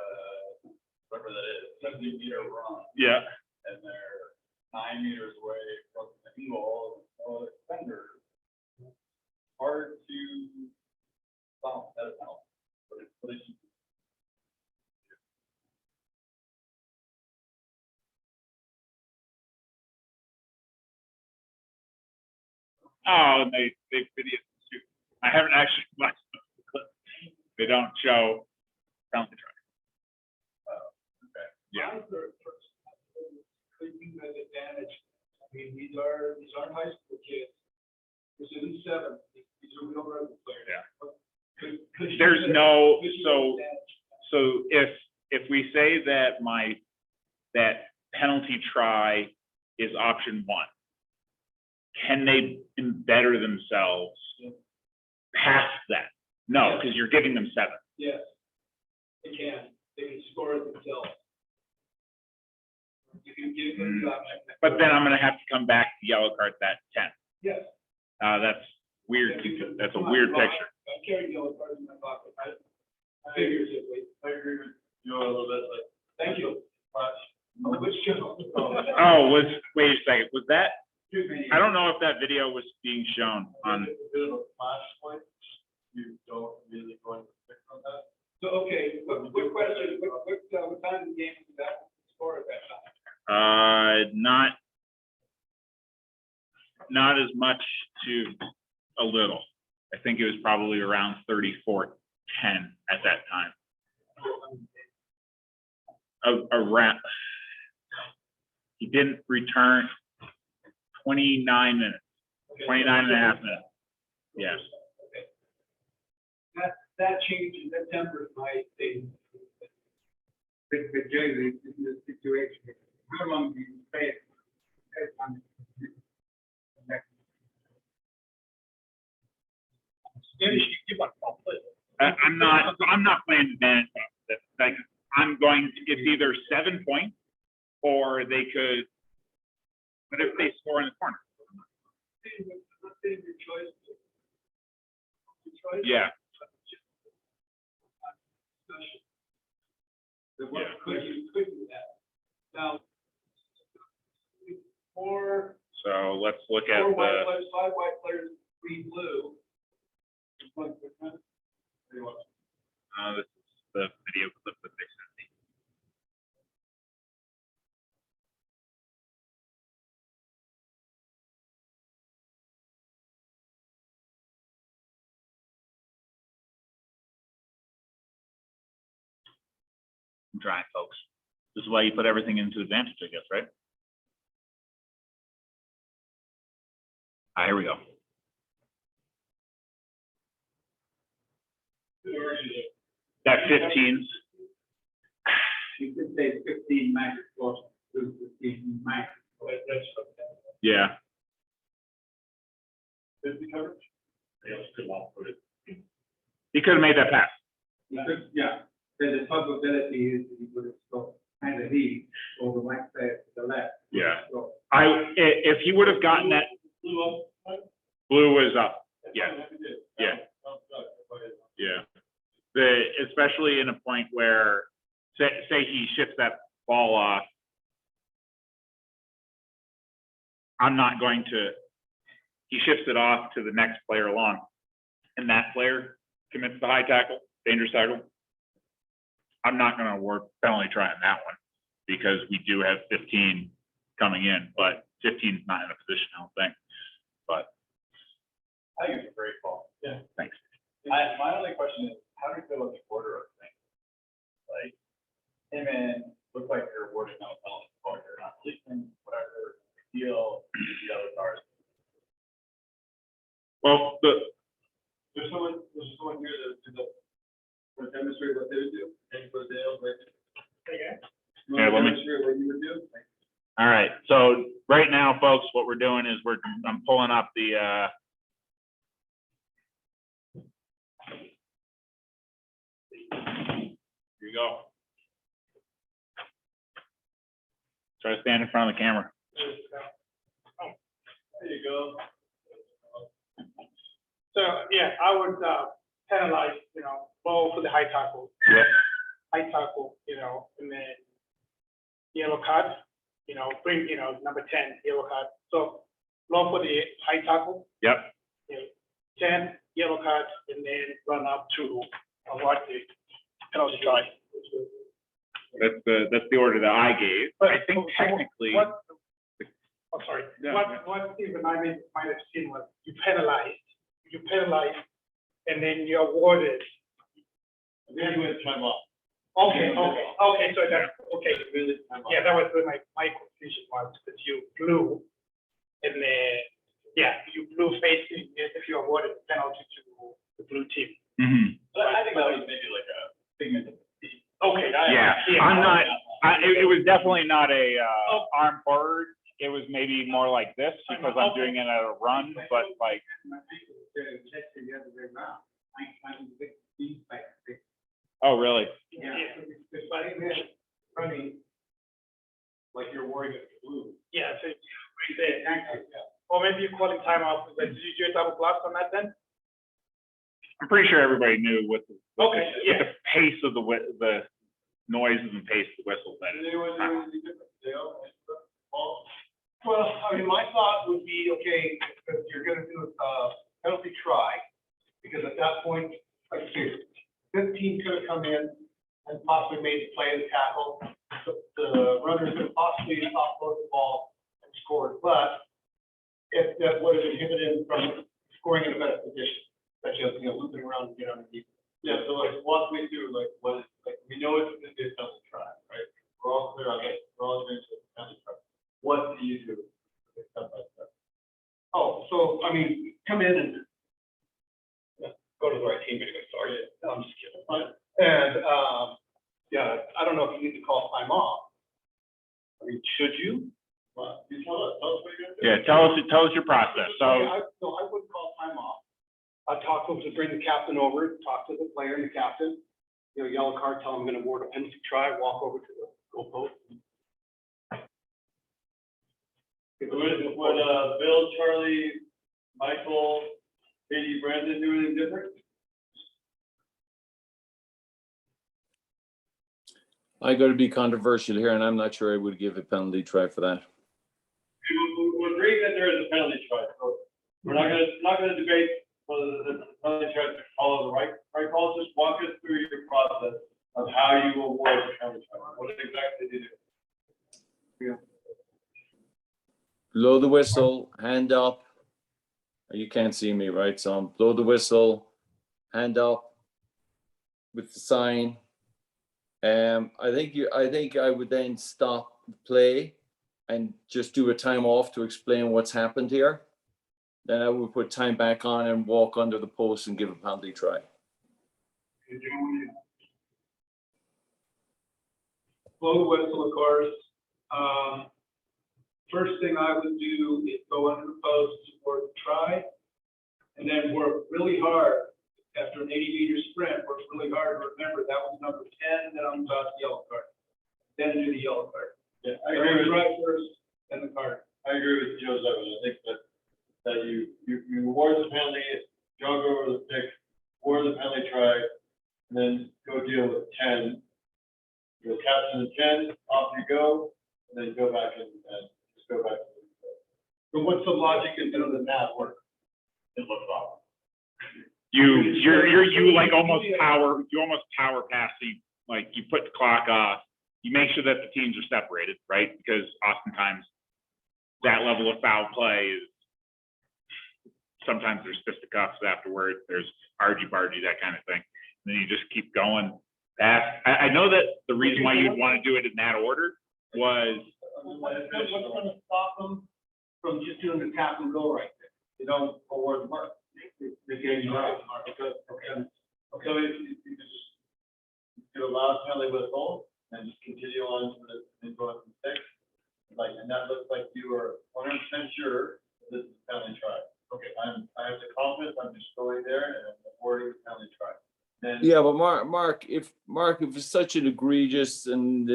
whatever that is, 70-meter run. Yeah. And they're 9 meters away from the goal, so defender. Hard to stop that out. Oh, and they video. I haven't actually watched the clip. They don't show penalty try. Okay. Yeah. Could you have advantage? I mean, these are high school kids. This is 7. These are real rugby players. Yeah. There's no, so if we say that that penalty try is option 1, can they better themselves past that? No, because you're giving them 7. Yes, they can. They can score it themselves. You can give them the option. But then I'm going to have to come back to yellow card that 10. Yes. That's weird. That's a weird picture. I carry yellow cards in my pocket. Figuratively, I agree with you a little bit, but thank you. Which channel? Oh, wait a second, was that, Too many. I don't know if that video was being shown on, A bit of a flashpoint. You don't really go into the on that. So, okay, what question, what time of the game was that score at that time? not as much to a little. I think it was probably around 34-10 at that time. Around, he didn't return 29 minutes, 29 and a half minutes. Yes. That changes, that tempers my thing. But Jerry, this is the situation. How long do you stay? I'm not playing advantage of this. Like, it's either 7 points or they could, but if they score in the corner. Yeah. What could you do that? Now, So let's look at four white the, players, 5 white players, 3 blue. this is the video clip that they sent me. I'm trying, folks. This is why you put everything into advantage, I guess, right? Here we go. That 15s. You could say 15 minus 4, 15 minus. Yeah. He could have made that pass. You could, yeah, there's a possibility is that you would have stopped kind of he or the white player to the left. Yeah. So, If he would have gotten that, blue was up. Yeah. Yeah. Yeah. Especially in a point where, say he shifts that ball off. He shifts it off to the next player along, and that player commits the high tackle, dangerous tackle. I'm not going to award penalty try on that one because we do have 15 coming in, but 15 is not in a position, I don't think. But I think it's a great call. Yeah. Thanks. My only question is, how do you feel about the order of things? Like, hey man, looks like you're awarding no penalty, or you're not releasing, whatever, deal, yellow cards. Well, There's someone here to demonstrate what they would do. And for Dale, right? Yeah, let me- Demonstrate what you would do. all right. So right now, folks, what we're doing is I'm pulling up the here you go. Try to stand in front of the camera. There you go. So, yeah, I would penalize, blow for the high tackle, Yeah. and then yellow card, bring, number 10, yellow card. So blow for the high tackle, Yep. 10, yellow card, and then run up to avoid the penalty try. That's the order that I gave. I think technically. I'm sorry, Yeah, what Stephen I might have seen was you penalized, and then you awarded. Then with time off. Okay, so that's, okay. Really time off. Yeah, that was where my confusion was, because you blew, and then, you blew facing, if you awarded the penalty to the blue team. Mhm. But I think that was maybe like a figment of speech. Okay. Yeah, I'm not, it was definitely not a arm forward. It was maybe more like this because I'm doing it at a run, but like. The other way around. I'm big, these like, big. Oh, really? Yeah. It's like running, like you're worried if it's blue. Yeah, so, or maybe you're calling timeout, but did you do a double blast on that then? I'm pretty sure everybody knew what the Okay, what the pace of the noises and pace of the whistles that Did is. anyone do anything different? Dale? Well, I mean, my thought would be, okay, if you're gonna do a penalty try, because at that point, like I say, 15 could have come in and possibly made the play and tackle. The runner could have possibly offloaded the ball and scored, but if that would have inhibited him from scoring in a better position, such as, looping around and get underneath. Yeah, so like walk me through like what, like we know it's gonna be a penalty try, right? We're all clear on that, we're all agreeing to a penalty try. What do you do? Step by step. Oh, so, I mean, come in and go to the right team, anyway, sorry, no, I'm just kidding. And, yeah, I don't know if you need to call time off. I mean, should you? Well, you tell us what you're gonna do. Yeah, tell us your process. So, No, I wouldn't call time off. I'd talk to them to bring the captain over, talk to the player and the captain, yellow card, tell them I'm gonna award a penalty try, walk over to the goal post. Would Bill, Charlie, Michael, Katie, Brandon do anything different? I got to be controversial here, and I'm not sure I would give a penalty try for that. We agree that there is a penalty try, so we're not gonna debate whether the penalty try to follow the right call. Just walk us through your process of how you award the penalty try. What exactly do you do? Blow the whistle, hand up. You can't see me, right? So blow the whistle, hand up with the sign. I think I would then stop the play and just do a time off to explain what's happened here. Then I would put time back on and walk under the post and give a penalty try. Blow the whistle, of course. First thing I would do is go under the post for the try, and then work really hard. After an 80-meter sprint, work really hard. Remember, that was number 10, then I'm about the yellow card. Then do the yellow card. Yeah, I agree with Right first, then the card. I agree with Joe's argument. I think that you award the penalty, jog over the stick, award the penalty try, and then go deal with 10. You'll captain the 10, off you go, and then go back and just go back. So what's the logic in doing the math work? It looks awesome. you like almost power passing, like you put the clock off, you make sure that the teams are separated, right? Because oftentimes that level of foul play is, sometimes there's fisticuffs afterward, there's argy-bargy, that kind of thing. And then you just keep going past. I know that the reason why you'd want to do it in that order was, What's gonna stop them from just doing the tap and go right there? You don't award the mark. The game right. Okay. So you just do a loud penalty whistle and just continue on to the going from 6. Like, and that looks like you are 100% sure that this is a penalty try. Okay, I have the confidence, I'm just going there and I'm awarding the penalty try. Then, Yeah, but Mark, if it's such an egregious and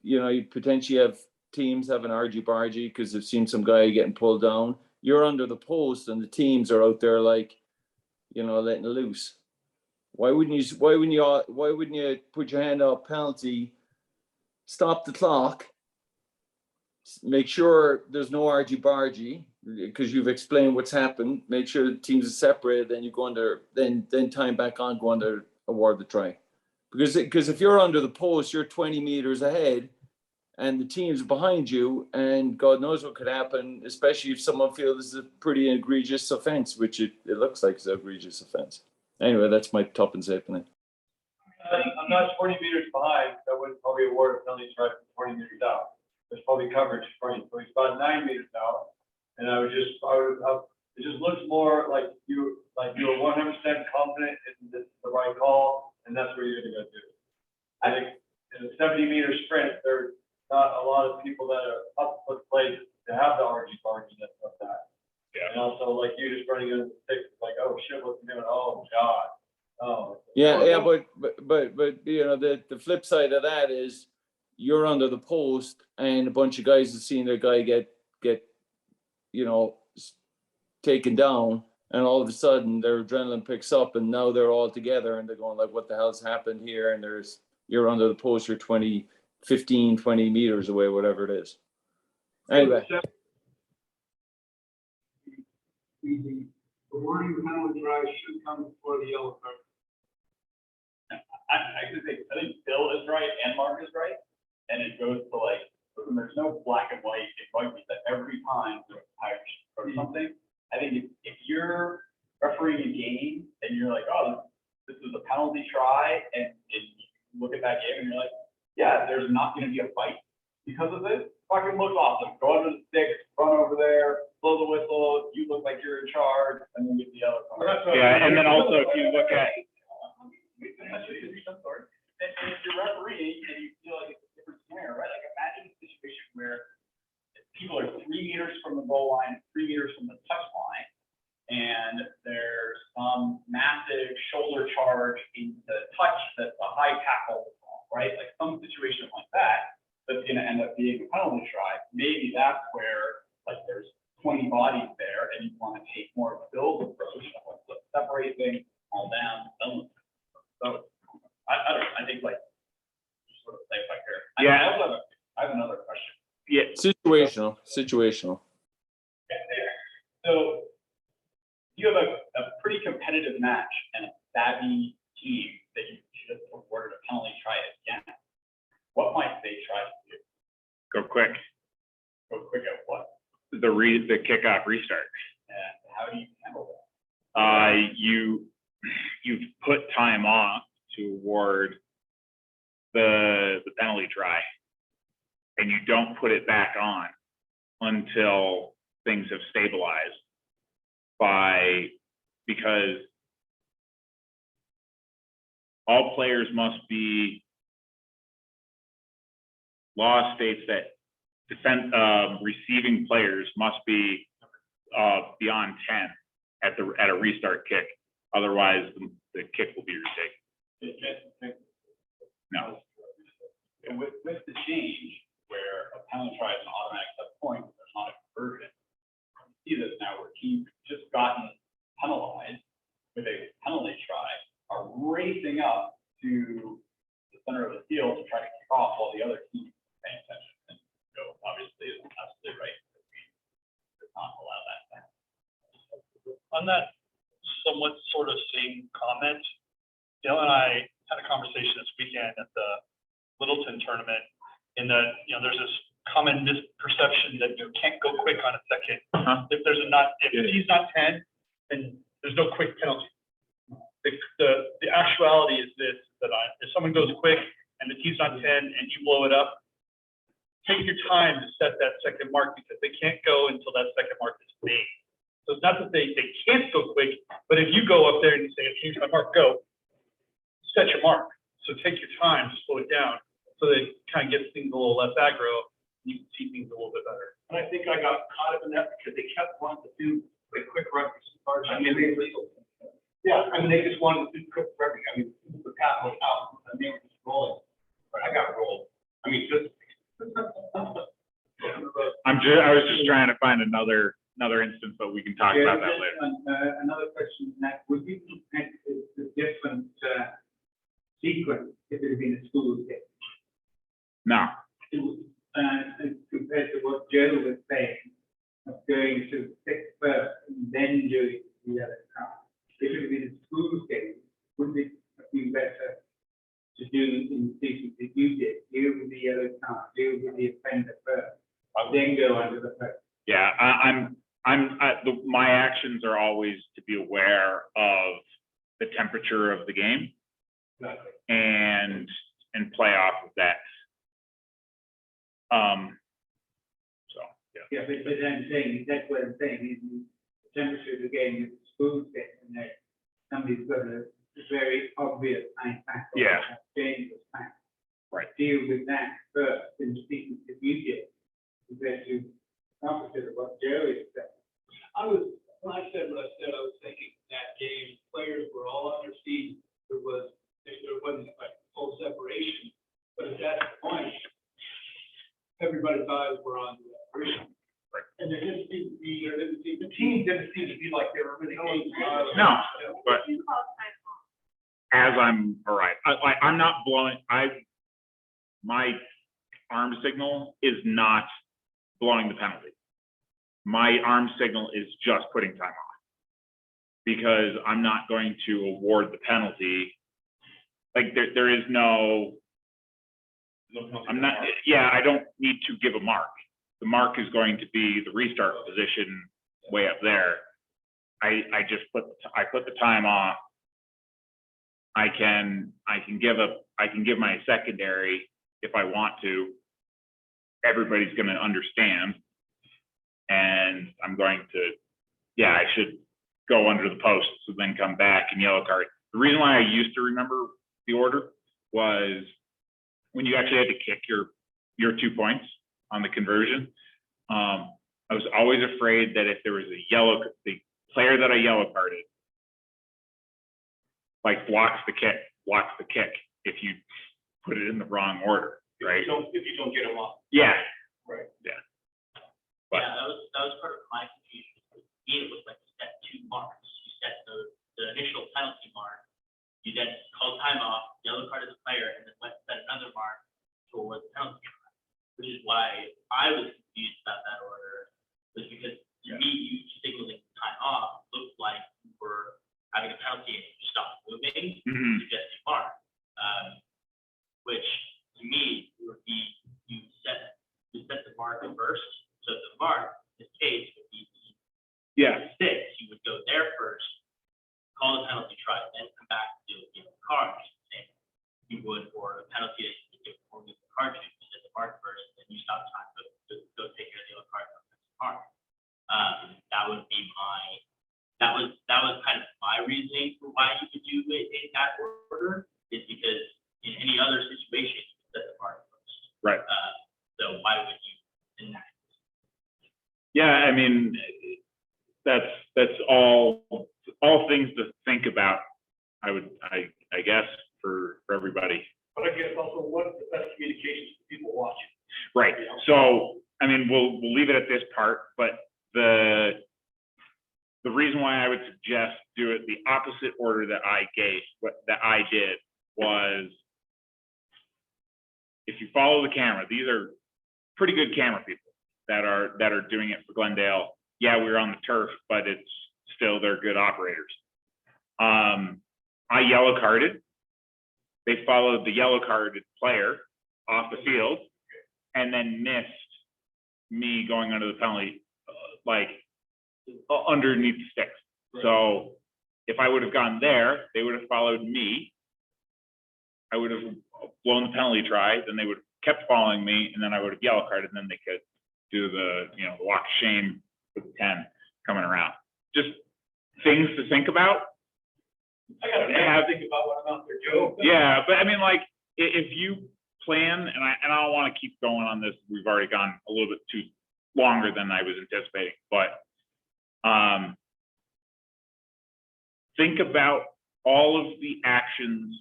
you potentially have teams having argy-bargy because they've seen some guy getting pulled down, you're under the post and the teams are out there like, letting loose. Why wouldn't you put your hand up, penalty, stop the clock, make sure there's no argy-bargy because you've explained what's happened, make sure the teams are separated, then you go under, then time back on, go under, award the try. Because if you're under the post, you're 20 meters ahead and the team's behind you, and God knows what could happen, especially if someone feels this is a pretty egregious offense, which it looks like it's an egregious offense. Anyway, that's my top and safe. I'm not 20 meters behind, so I wouldn't probably award a penalty try from 20 meters out. There's probably coverage for you. So he's about 9 meters out. And it just looks more like you're 100% confident in the right call, and that's what you're gonna do. I think in a 70-meter sprint, there's not a lot of people that are up for the plate to have the argy-bargy and stuff like that. Yeah. And also, like you just running into the stick, like, oh shit, what's he doing? Oh God. Oh. Yeah, but the flip side of that is you're under the post and a bunch of guys have seen their guy get taken down, And all of a sudden their adrenaline picks up and now they're all together and they're going like, what the hell's happened here? And you're under the post, you're 15, 20 meters away, whatever it is. Anyway. The warning penalty drive should come before the yellow card. I could say, I think Bill is right and Mark is right. And it goes to like, listen, there's no black and white. It might be that every time there's a tire or something. I think if you're refereeing a game and you're like, oh, this is a penalty try, and you look at that game and you're like, yeah, there's not going to be a fight because of this. Fucking look awesome. Go under the sticks, run over there, blow the whistle. You look like you're in charge, and then get the yellow card. Yeah, and then also if you look at, And if you're refereeing and you feel like it's a different scenario, right? Like imagine a situation where people are 3 meters from the goal line, 3 meters from the touch line, and there's some massive shoulder charge into touch that's a high tackle, right? Like some situation like that, that's going to end up being a penalty try. Maybe that's where like there's 20 bodies there and you want to take more of a build approach, like let's separate things all down. So I don't know. I think like sort of play by ear. Yeah. I have another question. yeah, Situational. So you have a pretty competitive match and a savvy team that you just awarded a penalty try again. What might they try to do? go quick, Go quick at what? the kickoff restart. And how do you handle that? You've put time off to award the penalty try, and you don't put it back on until things have stabilized because all players must be, law states that receiving players must be beyond 10 at a restart kick. Otherwise, the kick will be retaken. No. And with the change where a penalty try is an automatic 7 points, there's not a conversion. You see this now where teams who've just gotten penalized with a penalty try are racing up to the center of the field to try to kick off while the other team is paying attention. And so obviously it's absolutely right. We does not allow that to happen. On that somewhat sort of same comment, Dale and I had a conversation this weekend at the Littleton tournament in that, there's this common misperception that you can't go quick on a second. If he's not 10, then there's no quick penalty. The actuality is this, that if someone goes quick and the team's not 10 and you blow it up, take your time to set that second mark because they can't go until that second mark is made. So it's not that they can't go quick, but if you go up there and you say, here's my mark, go, set your mark. So take your time to slow it down so that it kind of gets things a little less aggro. You can see things a little bit better. And I think I got caught up in that because they kept wanting to do the quick rugby. They just wanted to do quick rugby. The path was out and they were just rolling. But I got rolled. Just. I was just trying to find another instance, but we can talk about that later. Another question, Nat, would you think it's a different sequence if it had been a school game? No. Compared to what Joe was saying, of going to 6 first and then doing the other half. If it had been a school game, wouldn't it have been better to do in the sequence that you did? Deal with the yellow card, deal with the offender first, then go under the first. Yeah, my actions are always to be aware of the temperature of the game and play off of that. Yeah, but I'm saying, that's what I'm saying, is the temperature of the game is a school game, and then somebody's got a very obvious time factor. Yeah. Dangerous factor. Right. Deal with that first in the sequence that you did, compared to opposite of what Joe is saying. When I said what I said, I was thinking that game, players were all under siege. There wasn't like full separation, but at that point, everybody's eyes were on the referee. And there didn't seem to be, the team didn't seem to be like they were really. No, but as I'm, all right, I'm not blowing, my arm signal is not blowing the penalty. My arm signal is just putting time off. Because I'm not going to award the penalty. Like there is no, I'm not, yeah, I don't need to give a mark. The mark is going to be the restart position way up there. I just put the time off. I can give my secondary if I want to. Everybody's going to understand. And I'm going to, yeah, I should go under the posts and then come back and yellow card. The reason why I used to remember the order was when you actually had to kick your 2 points on the conversion. I was always afraid that if there was the player that I yellow carded, like blocks the kick if you put it in the wrong order, right? If you don't get them off. Yeah. Right. Yeah. But, Yeah, that was part of my confusion. For me, it was like you set 2 marks. You set the initial penalty mark. You then called time off, yellow carded the player, and then went and set another mark for the penalty mark. Which is why I was confused about that order, was because to me, you signaling time off looked like you were having a penalty and you stopped moving to get the mark. Which to me would be you set the mark first. So the mark, in this case, would be yeah. 6. You would go there first, call the penalty try, then come back to the card. You would for a penalty that you would give for the card to you set the mark first, and then you stop time to go take care of the other card from the mark. That would be that was kind of my reasoning for why you could do it in that order, is because in any other situation you could set the mark first. Right. So why would you in that? Yeah, I mean, that's all things to think about. I guess for everybody. But I guess also what's the best communications for people watching? Right. So I mean, we'll leave it at this part, but the reason why I would suggest do it the opposite order that I did was, if you follow the camera, these are pretty good camera people that are doing it for Glendale. Yeah, we were on the turf, but it's still, they're good operators. I yellow carded. They followed the yellow carded player off the field and then missed me going under the penalty, like underneath the sticks. Right. So if I would have gone there, they would have followed me. I would have blown the penalty try, then they would have kept following me, and then I would have yellow carded, and then they could do the the walk of shame with the 10 coming around. Just things to think about. I gotta think about what I'm out there doing. Yeah, but I mean, like, if you plan, and I don't want to keep going on this, we've already gone a little bit too longer than I was anticipating, but think about all of the actions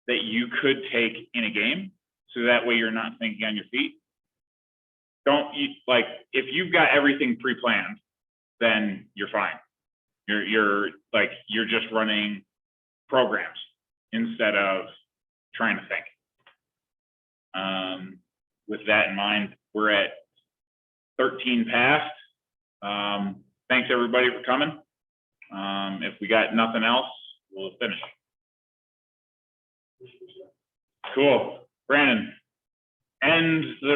that you could take in a game, so that way you're not thinking on your feet. Like, if you've got everything pre-planned, then you're fine. You're just running programs instead of trying to think. With that in mind, we're at 13 past. Thanks everybody for coming. If we got nothing else, we'll finish. Cool. Brandon, end the